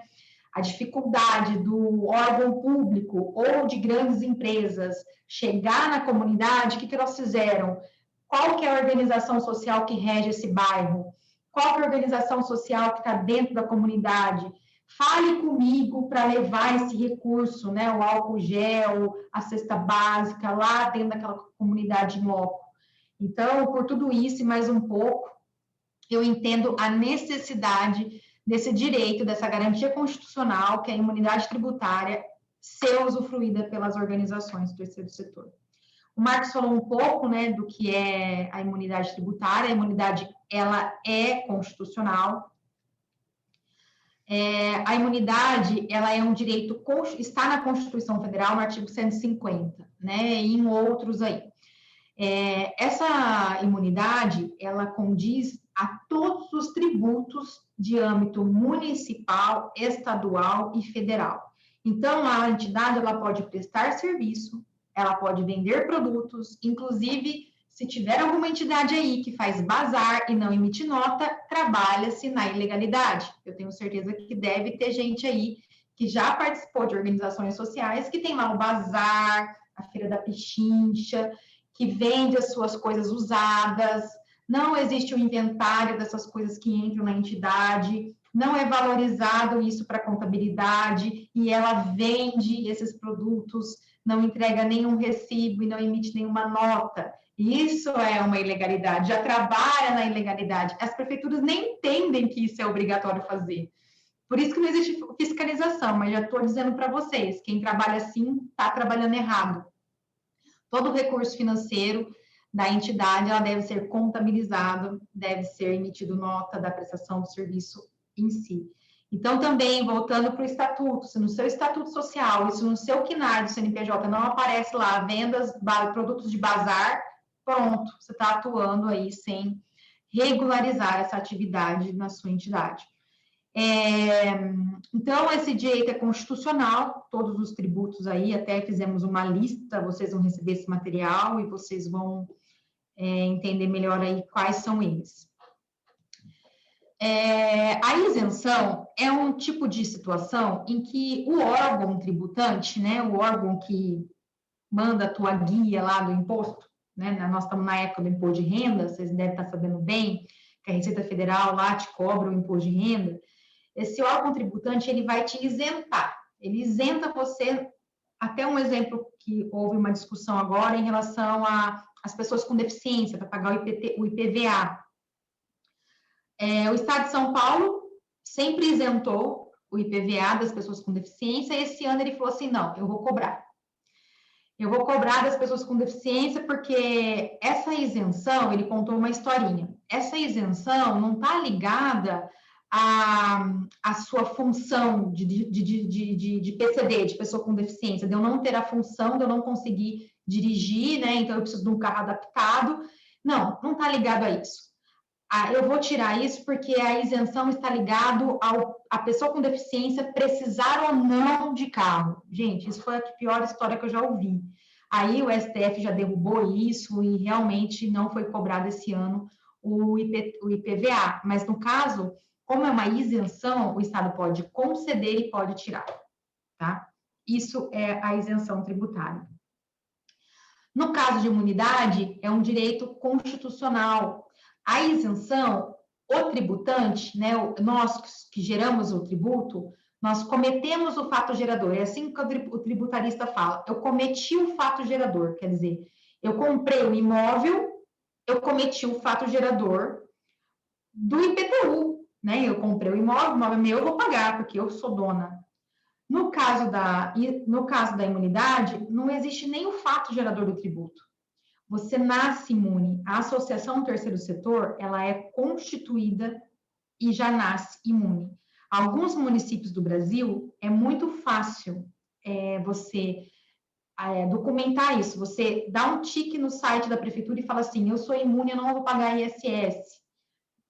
a dificuldade do órgão público ou de grandes empresas chegar na comunidade, o que elas fizeram? Qual que é a organização social que rege esse bairro? Qual que é a organização social que está dentro da comunidade? Fale comigo para levar esse recurso, né? O álcool gel, a cesta básica, lá dentro daquela comunidade em loco. Então, por tudo isso e mais um pouco, eu entendo a necessidade desse direito, dessa garantia constitucional, que é a imunidade tributária, ser usufruída pelas organizações do terceiro setor. O Marcos falou um pouco, né, do que é a imunidade tributária. A imunidade, ela é constitucional. A imunidade, ela é um direito, está na Constituição Federal, no artigo 150, né, e em outros aí. Essa imunidade, ela condiz a todos os tributos de âmbito municipal, estadual e federal. Então, a entidade, ela pode prestar serviço, ela pode vender produtos, inclusive, se tiver alguma entidade aí que faz bazar e não emite nota, trabalha-se na ilegalidade. Eu tenho certeza que deve ter gente aí que já participou de organizações sociais, que tem lá o bazar, a Feira da Pichincha, que vende as suas coisas usadas, não existe o inventário dessas coisas que entram na entidade, não é valorizado isso para contabilidade, e ela vende esses produtos, não entrega nenhum recibo e não emite nenhuma nota. Isso é uma ilegalidade, já trabalha na ilegalidade. As prefeituras nem entendem que isso é obrigatório fazer. Por isso que não existe fiscalização, mas já estou dizendo para vocês, quem trabalha assim está trabalhando errado. Todo recurso financeiro da entidade, ela deve ser contabilizado, deve ser emitido nota da prestação do serviço em si. Então, também, voltando para o estatuto, se no seu estatuto social, e se no seu CNAR do CNPJ não aparece lá vendas, produtos de bazar, pronto, você está atuando aí sem regularizar essa atividade na sua entidade. Então, esse direito é constitucional, todos os tributos aí, até fizemos uma lista, vocês vão receber esse material e vocês vão entender melhor aí quais são eles. A isenção é um tipo de situação em que o órgão tributante, né, o órgão que manda a tua guia lá do imposto, né, nós estamos na época do imposto de renda, vocês devem estar sabendo bem que a Receita Federal lá te cobra o imposto de renda. Esse órgão tributante, ele vai te isentar, ele isenta você, até um exemplo que houve uma discussão agora em relação às pessoas com deficiência, para pagar o IPVA. O Estado de São Paulo sempre isentou o IPVA das pessoas com deficiência, e esse ano ele falou assim, não, eu vou cobrar. Eu vou cobrar das pessoas com deficiência, porque essa isenção, ele contou uma historinha, essa isenção não está ligada a sua função de PCD, de pessoa com deficiência, de eu não ter a função, de eu não conseguir dirigir, né? Então eu preciso de um carro adaptado. Não está ligado a isso. Eu vou tirar isso porque a isenção está ligado a pessoa com deficiência precisar ou não de carro. Gente, isso foi a pior história que eu já ouvi. Aí o STF já derrubou isso e realmente não foi cobrado esse ano o IPVA. Mas no caso, como é uma isenção, o Estado pode conceder e pode tirar, tá? Isso é a isenção tributária. No caso de imunidade, é um direito constitucional. A isenção, o tributante, né, nós que geramos o tributo, nós cometemos o fato gerador. É assim que o tributarista fala. Eu cometi o fato gerador, quer dizer, eu comprei um imóvel, eu cometi o fato gerador do IPTU, né? Eu comprei o imóvel é meu, eu vou pagar, porque eu sou dona. No caso da imunidade, não existe nem o fato gerador do tributo. Você nasce imune. A associação terceiro setor, ela é constituída e já nasce imune. Alguns municípios do Brasil, é muito fácil você documentar isso. Você dá um tique no site da prefeitura e fala assim, eu sou imune, eu não vou pagar ISS.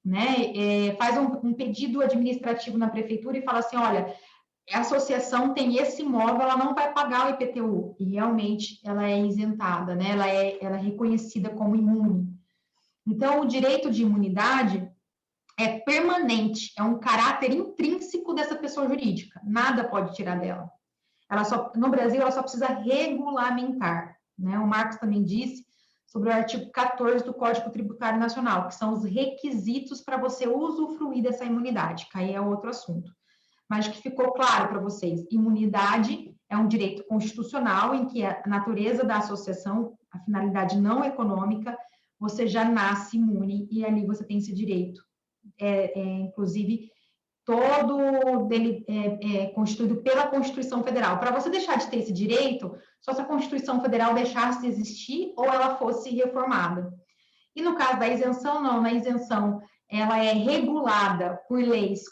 Né? Faz um pedido administrativo na prefeitura e fala assim, olha, a associação tem esse imóvel, ela não vai pagar o IPTU, e realmente ela é isentada, né? Ela é reconhecida como imune. Então, o direito de imunidade é permanente, é um caráter intrínseco dessa pessoa jurídica, nada pode tirar dela. No Brasil, ela só precisa regulamentar, né? O Marcos também disse sobre o artigo 14 do Código Tributário Nacional, que são os requisitos para você usufruir dessa imunidade, que aí é outro assunto. Mas que ficou claro para vocês, imunidade é um direito constitucional em que a natureza da associação, a finalidade não econômica, você já nasce imune e ali você tem esse direito. Inclusive, todo dele é constituído pela Constituição Federal. Para você deixar de ter esse direito, só se a Constituição Federal deixasse de existir ou ela fosse reformada. E no caso da isenção, não. Na isenção, ela é regulada por leis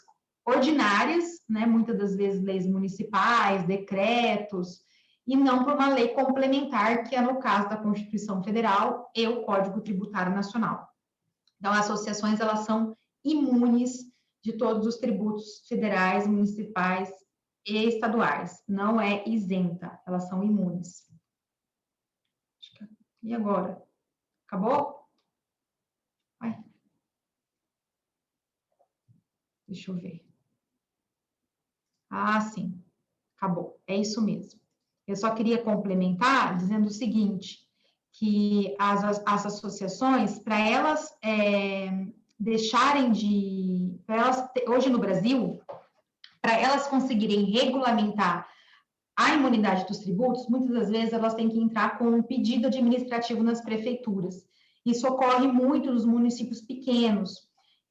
ordinárias, né, muitas das vezes leis municipais, decretos, e não por uma lei complementar, que é no caso da Constituição Federal e o Código Tributário Nacional. Então, as associações, elas são imunes de todos os tributos federais, municipais e estaduais. Não é isenta, elas são imunes. E agora? Acabou? Ai. Deixa eu ver. Ah, sim, acabou, é isso mesmo. Eu só queria complementar dizendo o seguinte, que as associações, para elas deixarem de... hoje no Brasil, para elas conseguirem regulamentar a imunidade dos tributos, muitas das vezes elas têm que entrar com um pedido administrativo nas prefeituras. Isso ocorre muito nos municípios pequenos.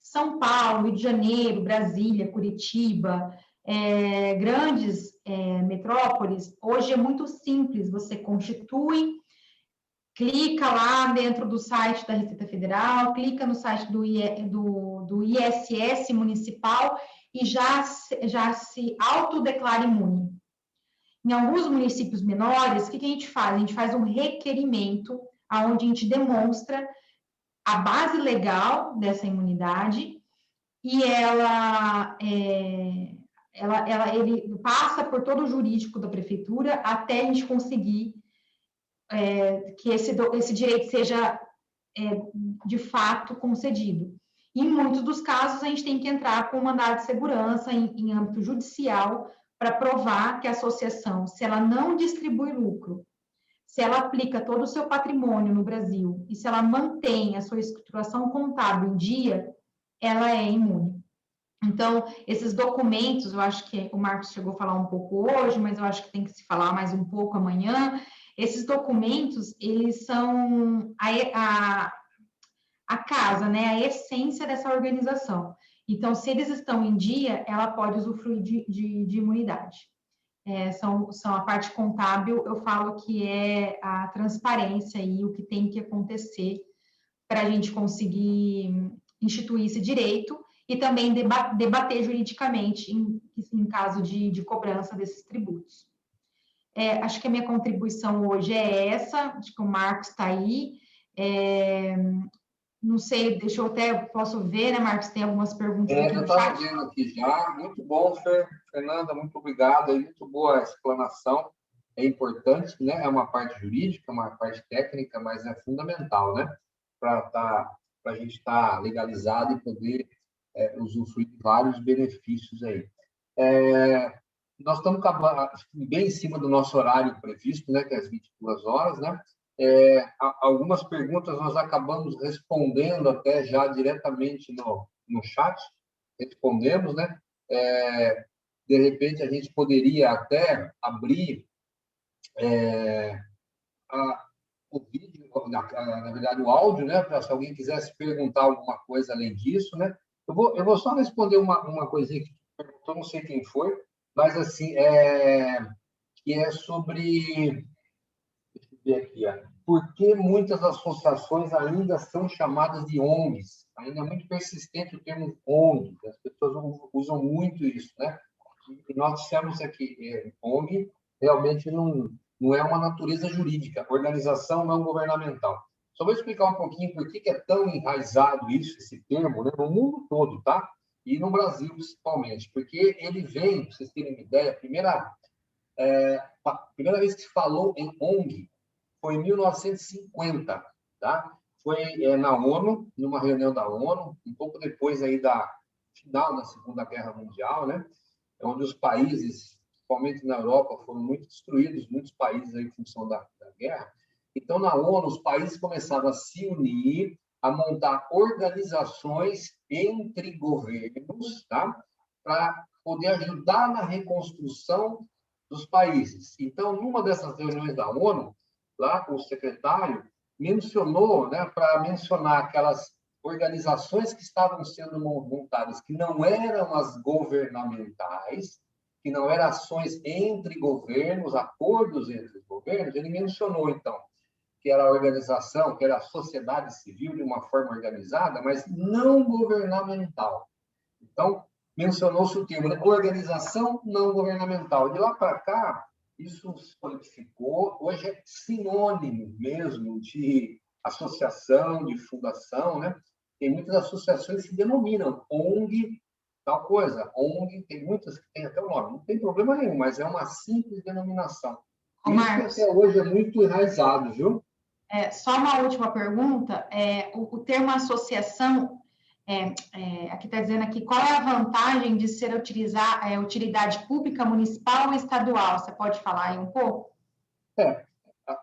São Paulo, Rio de Janeiro, Brasília, Curitiba... grandes metrópoles, hoje é muito simples, você constitui, clica lá dentro do site da Receita Federal, clica no site do ISS municipal e já se autodeclara imune. Em alguns municípios menores, o que a gente faz? A gente faz um requerimento, onde a gente demonstra a base legal dessa imunidade e ele passa por todo o jurídico da prefeitura até a gente conseguir que esse direito seja, de fato, concedido. E, em muitos dos casos, a gente tem que entrar com um mandado de segurança em âmbito judicial para provar que a associação, se ela não distribui lucro, se ela aplica todo o seu patrimônio no Brasil e se ela mantém a sua escrituração contábil em dia, ela é imune. Então, esses documentos, eu acho que o Marcos chegou a falar um pouco hoje, mas eu acho que tem que se falar mais um pouco amanhã. Esses documentos, eles são a casa, né, a essência dessa organização. Então, se eles estão em dia, ela pode usufruir de imunidade. São a parte contábil, eu falo que é a transparência e o que tem que acontecer para a gente conseguir instituir esse direito. e também debater juridicamente em caso de cobrança desses tributos. Acho que a minha contribuição hoje é essa, acho que o Marcos está aí. Não sei, posso ver, né, Marcos? Tem algumas perguntas aqui Eu no estava chat. vendo aqui já. Muito bom, Fernanda, muito obrigado. Muito boa a explanação. É importante, né? É uma parte jurídica, uma parte técnica, mas é fundamental, né? Para a gente estar legalizado e poder usufruir de vários benefícios aí. Nós estamos bem em cima do nosso horário previsto, né? Que é às 22 horas, né? Algumas perguntas nós acabamos respondendo até já diretamente no chat, respondemos, né? De repente, a gente poderia até abrir o vídeo, na verdade, o áudio, né? Para se alguém quisesse perguntar alguma coisa além disso, né? Eu vou só responder uma coisinha que perguntou, não sei quem foi, mas, assim, que é sobre... Deixa eu ver aqui, ó. Por que muitas associações ainda são chamadas de ONGs? Ainda é muito persistente o termo ONG, as pessoas usam muito isso, né? E nós dissemos aqui, ONG realmente não é uma natureza jurídica, organização não governamental. Só vou explicar um pouquinho por que é tão enraizado isso, esse termo, né, no mundo todo, tá? E no Brasil, principalmente, porque ele vem, para vocês terem uma ideia, a primeira vez que se falou em ONG foi em 1950, tá? Foi na ONU, numa reunião da ONU, um pouco depois aí da final da Segunda Guerra Mundial, né? Onde os países, principalmente na Europa, foram muito destruídos, muitos países aí em função da guerra. Então, na ONU, os países começaram a se unir, a montar organizações entre governos, tá? Para poder ajudar na reconstrução dos países. Então, numa dessas reuniões da ONU, lá com o secretário, mencionou, né, para mencionar aquelas organizações que estavam sendo montadas, que não eram as governamentais, que não eram ações entre governos, acordos entre os governos, ele mencionou, então, que era a organização, que era a sociedade civil de uma forma organizada, mas não governamental. Então, mencionou-se o termo, né? Organização não governamental. De lá para cá, isso se solidificou, hoje é sinônimo mesmo de associação, de fundação, né? Tem muitas associações que se denominam ONG, tal coisa. ONG, tem muitas que têm até o nome, não tem problema nenhum, mas é uma simples denominação. Ô, Isso Marcos, até hoje é muito enraizado, viu? só uma última pergunta. O termo associação, aqui está dizendo aqui, qual é a vantagem de ser utilidade pública, municipal ou estadual? Você pode falar aí um pouco?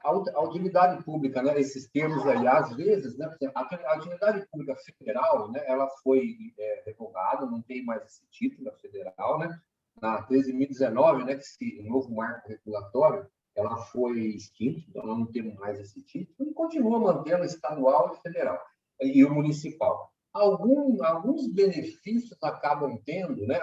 A utilidade pública, né, esses termos aí, às vezes, né, a utilidade pública federal, né, ela foi revogada, não tem mais esse título da federal, né, na 13.019, né, que esse novo marco regulatório, ela foi extinta, então não temos mais esse título, e continua mantendo estadual e federal, e o municipal. Alguns benefícios acabam tendo, né,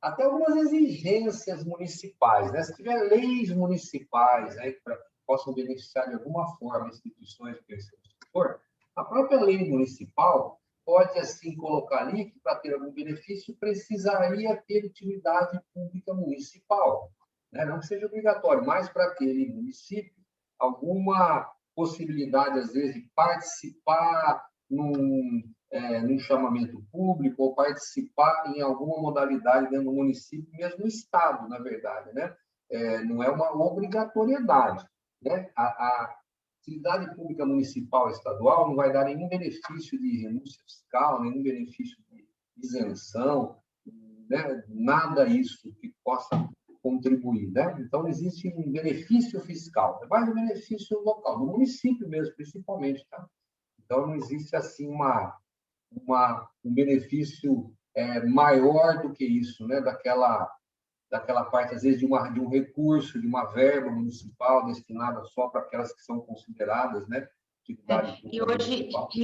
até algumas exigências municipais, né? Se tiver leis municipais, né, que possam beneficiar de alguma forma instituições do terceiro setor, a própria lei municipal pode, assim, colocar ali que, para ter algum benefício, precisaria ter utilidade pública municipal, né? Não que seja obrigatório, mas para aquele município, alguma possibilidade, às vezes, de participar num chamamento público ou participar em alguma modalidade dentro do município, mesmo no estado, na verdade, né? Não é uma obrigatoriedade, né? A atividade pública municipal e estadual não vai dar nenhum benefício de renúncia fiscal, nenhum benefício de isenção, né? Nada isso que possa contribuir, né? Então, existe um benefício fiscal, é mais um benefício local, do município mesmo, principalmente, tá? Então, não existe, assim, um benefício maior do que isso, né? Daquela parte, às vezes, de um recurso, de uma verba municipal destinada só para aquelas que são consideradas, né? E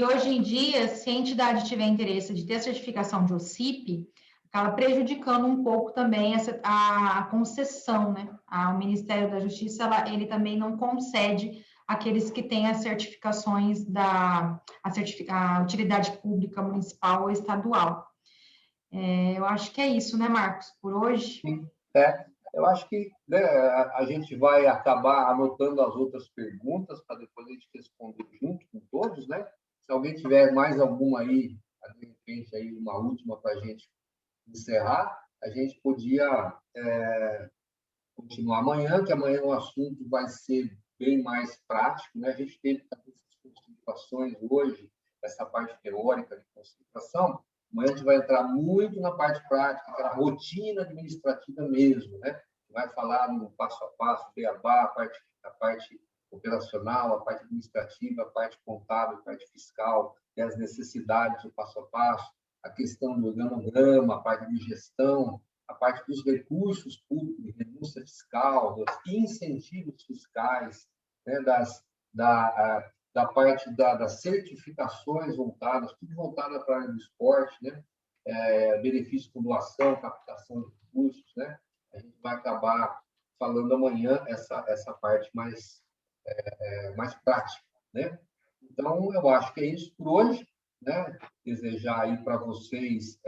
hoje em dia, se a entidade tiver interesse de ter a certificação de OCIP, acaba prejudicando um pouco também a concessão, né? O Ministério da Justiça, ele também não concede aqueles que têm as certificações a utilidade pública municipal ou estadual. Eu acho que é isso, né, Marcos, por hoje? Sim. Eu acho que, né, a gente vai acabar anotando as outras perguntas para depois a gente responder junto com todos, né? Se alguém tiver mais alguma aí, de repente, aí uma última para a gente encerrar, a gente podia continuar amanhã, que amanhã o assunto vai ser bem mais prático, né? A gente teve essas concentrações hoje, essa parte teórica de concentração. Amanhã a gente vai entrar muito na parte prática, aquela rotina administrativa mesmo, né? Vai falar no passo a passo, beabá, a parte operacional, a parte administrativa, a parte contábil, a parte fiscal, e as necessidades do passo a passo, a questão do organograma, a parte de gestão, a parte dos recursos públicos, renúncia fiscal, dos incentivos fiscais, né, da parte das certificações voltadas, tudo voltado para a área do esporte, né? Benefício com doação, captação de recursos, né? A gente vai acabar falando amanhã essa parte mais prática, né? Então, eu acho que é isso por hoje, né? Desejar aí para vocês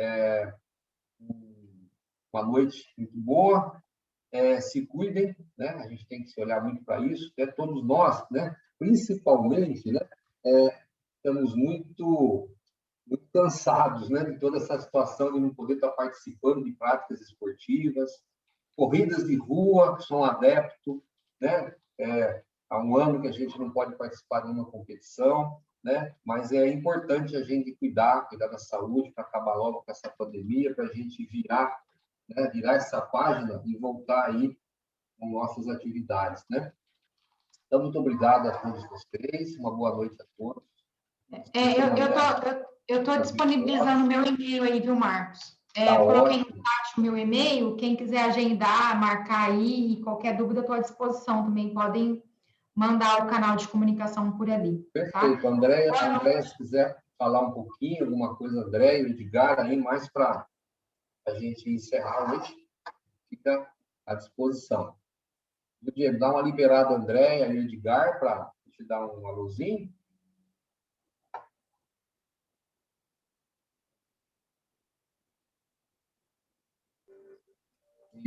uma noite muito boa, se cuidem, né? A gente tem que se olhar muito para isso, né? Todos nós, né? Principalmente, né? Estamos muito cansados, né? De toda essa situação de não poder estar participando de práticas esportivas, corridas de rua, que sou um adepto, né? Há um ano que a gente não pode participar de uma competição, né? Mas é importante a gente cuidar da saúde para acabar logo com essa pandemia, para a gente virar essa página e voltar aí com nossas atividades, né? Então, muito obrigado a todos vocês, uma boa noite a todos. Eu estou disponibilizando meu e-mail aí, viu, Marcos? Coloquei no chat o meu e-mail, quem quiser agendar, marcar aí, qualquer dúvida, estou à disposição também, podem mandar o canal de comunicação por ali. Perfeito. Tá? André, se quiser falar um pouquinho, alguma coisa, André e Edgar, aí mais para a gente encerrar hoje, fica à disposição. Diego, dá uma liberada, André e Edgar, para te dar um alôzinho.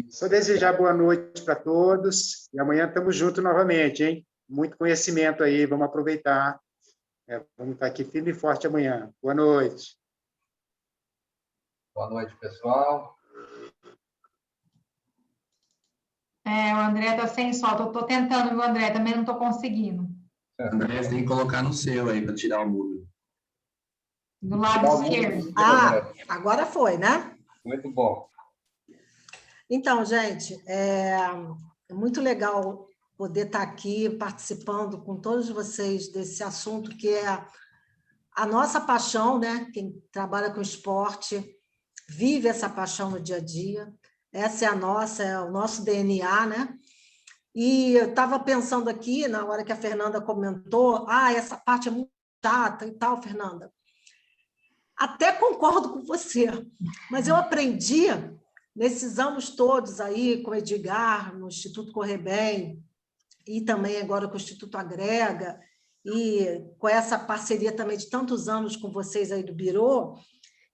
Só desejar boa noite para todos e amanhã estamos juntos novamente, hein? Muito conhecimento aí, vamos aproveitar. Vamos estar aqui firme e forte amanhã. Boa noite. Boa noite, pessoal. O André está sem som. Estou tentando, viu, André? Também não estou conseguindo. André, você tem que colocar no seu aí para tirar o muro. Do lado esquerdo. Agora foi, né? Muito bom. Então, gente, é muito legal poder estar aqui participando com todos vocês desse assunto que é a nossa paixão, né? Quem trabalha com esporte vive essa paixão no dia a dia. Essa é o nosso DNA, né? E eu estava pensando aqui, na hora que a Fernanda comentou, essa parte é muito chata e tal, Fernanda. Até concordo com você, mas eu aprendi nesses anos todos aí com o Edgar, no Instituto Correr Bem, e também agora com o Instituto Agrega, e com essa parceria também de tantos anos com vocês aí do Birô,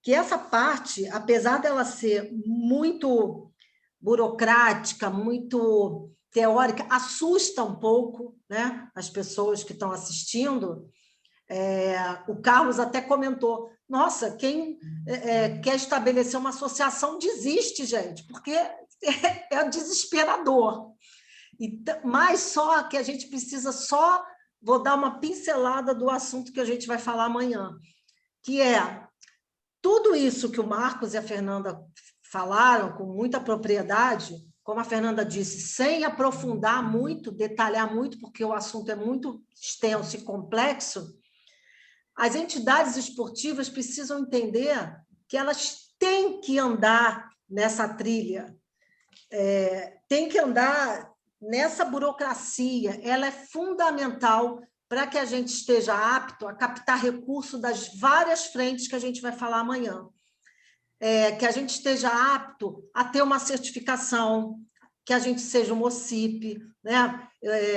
que essa parte, apesar dela ser muito burocrática, muito teórica, assusta um pouco, né, as pessoas que estão assistindo. O Carlos até comentou, nossa, quem quer estabelecer uma associação desiste, gente, porque é desesperador. Mas só que a gente precisa vou dar uma pincelada do assunto que a gente vai falar amanhã, que é tudo isso que o Marcos e a Fernanda falaram com muita propriedade, como a Fernanda disse, sem aprofundar muito, detalhar muito, porque o assunto é muito extenso e complexo. As entidades esportivas precisam entender que elas têm que andar nessa trilha, têm que andar nessa burocracia. Ela é fundamental para que a gente esteja apto a captar recursos das várias frentes que a gente vai falar amanhã. Que a gente esteja apto a ter uma certificação, que a gente seja um OCIP, né?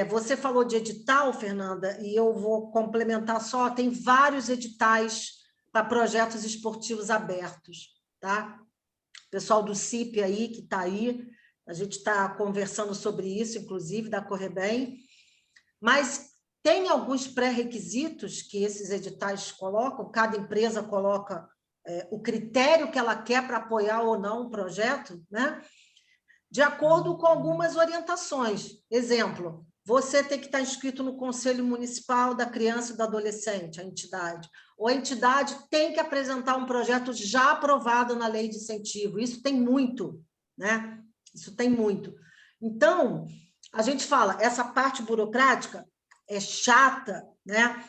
Você falou de edital, Fernanda, e eu vou complementar tem vários editais para projetos esportivos abertos, tá? pessoal do CIP aí, que está aí, a gente está conversando sobre isso, inclusive, da Correbem, mas tem alguns pré-requisitos que esses editais colocam, cada empresa coloca o critério que ela quer para apoiar ou não um projeto, né? De acordo com algumas orientações. Exemplo, você tem que estar inscrito no Conselho Municipal da Criança e do Adolescente, a entidade. Ou a entidade tem que apresentar um projeto já aprovado na lei de incentivo. Isso tem muito, né? Isso tem muito. Então, a gente fala, essa parte burocrática é chata, né?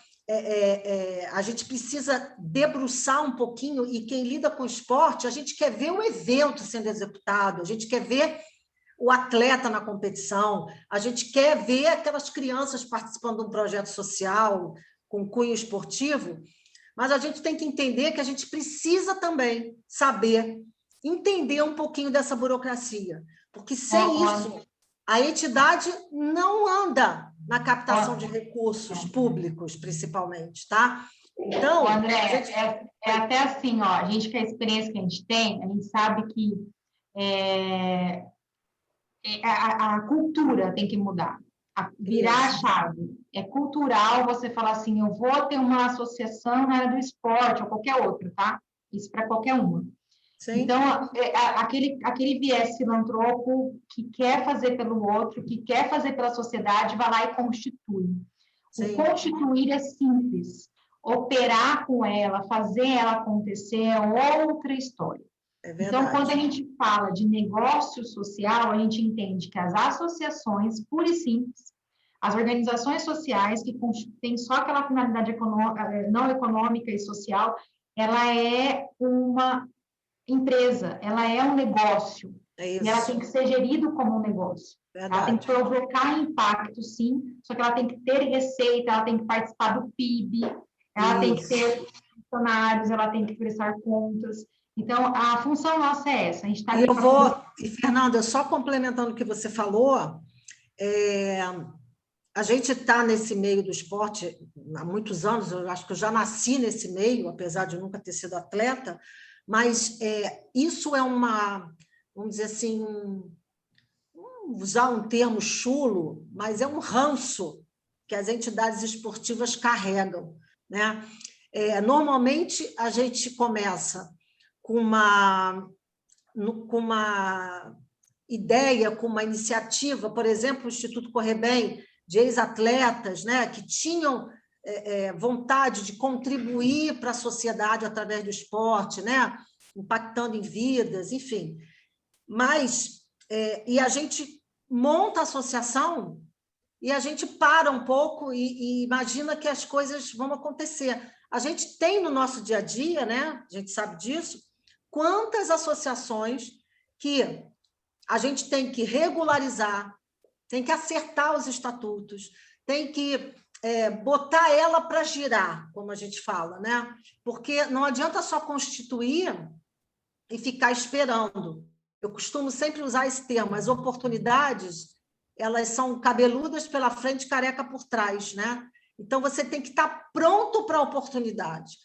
A gente precisa debruçar um pouquinho, e quem lida com esporte, a gente quer ver o evento sendo executado, a gente quer ver o atleta na competição, a gente quer ver aquelas crianças participando de um projeto social com cunho esportivo, mas a gente tem que entender que a gente precisa também saber entender um pouquinho dessa burocracia, porque sem isso, a entidade não anda na captação de recursos públicos, principalmente, tá? Então, André, é até assim, ó, a gente, com a experiência que a gente tem, a gente sabe que a cultura tem que mudar, virar a chave. É cultural você falar assim, eu vou ter uma associação na área do esporte, ou qualquer outra, tá? Isso para qualquer uma. Sim. Então, aquele viés filantropo que quer fazer pelo outro, que quer fazer pela sociedade, vai lá e constitui. Sim. O constituir é simples. Operar com ela, fazer ela acontecer é outra história. É verdade. Então, quando a gente fala de negócio social, a gente entende que as associações, pura e simples, as organizações sociais que têm só aquela finalidade não econômica e social, ela é uma empresa, ela é um negócio, e ela tem que ser gerido como um negócio. Verdade. Ela tem que provocar impacto, sim, só que ela tem que ter receita, ela tem que participar do PIB, ela tem que ter funcionários, ela tem que prestar contas. Então, a função nossa é essa. A gente tá E, Fernanda, só complementando o que você falou, a gente está nesse meio do esporte há muitos anos, eu acho que eu já nasci nesse meio, apesar de nunca ter sido atleta, mas isso é vamos dizer assim, usar um termo chulo, mas é um ranço que as entidades esportivas carregam, né? Normalmente, a gente começa com uma ideia, com uma iniciativa, por exemplo, o Instituto Correbem, de ex-atletas, né, que tinham vontade de contribuir para a sociedade através do esporte, né, impactando em vidas, enfim. Mas, e a gente monta a associação e a gente para um pouco e imagina que as coisas vão acontecer. A gente tem no nosso dia a dia, né, a gente sabe disso, quantas associações que a gente tem que regularizar, tem que acertar os estatutos, tem que botar ela para girar, como a gente fala, né? Porque não adianta só constituir e ficar esperando. Eu costumo sempre usar esse termo, as oportunidades, elas são cabeludas pela frente, careca por trás, né? Então, você tem que estar pronto para a oportunidade.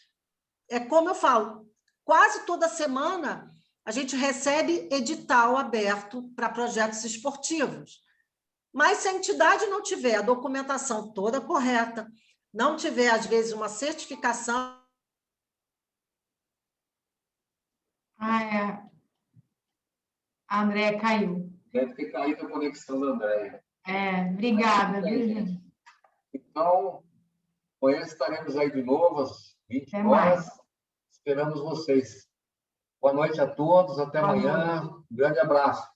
É como eu falo, quase toda semana a gente recebe edital aberto para projetos esportivos. Mas se a entidade não tiver a documentação toda correta, não tiver, às vezes, uma certificação... A Andréia caiu. Deve ter caído a conexão da Andréia. Obrigada, viu, gente? Então, amanhã estaremos aí de novo, às 20 horas. Esperamos vocês. Boa noite a todos, até amanhã. Um grande abraço.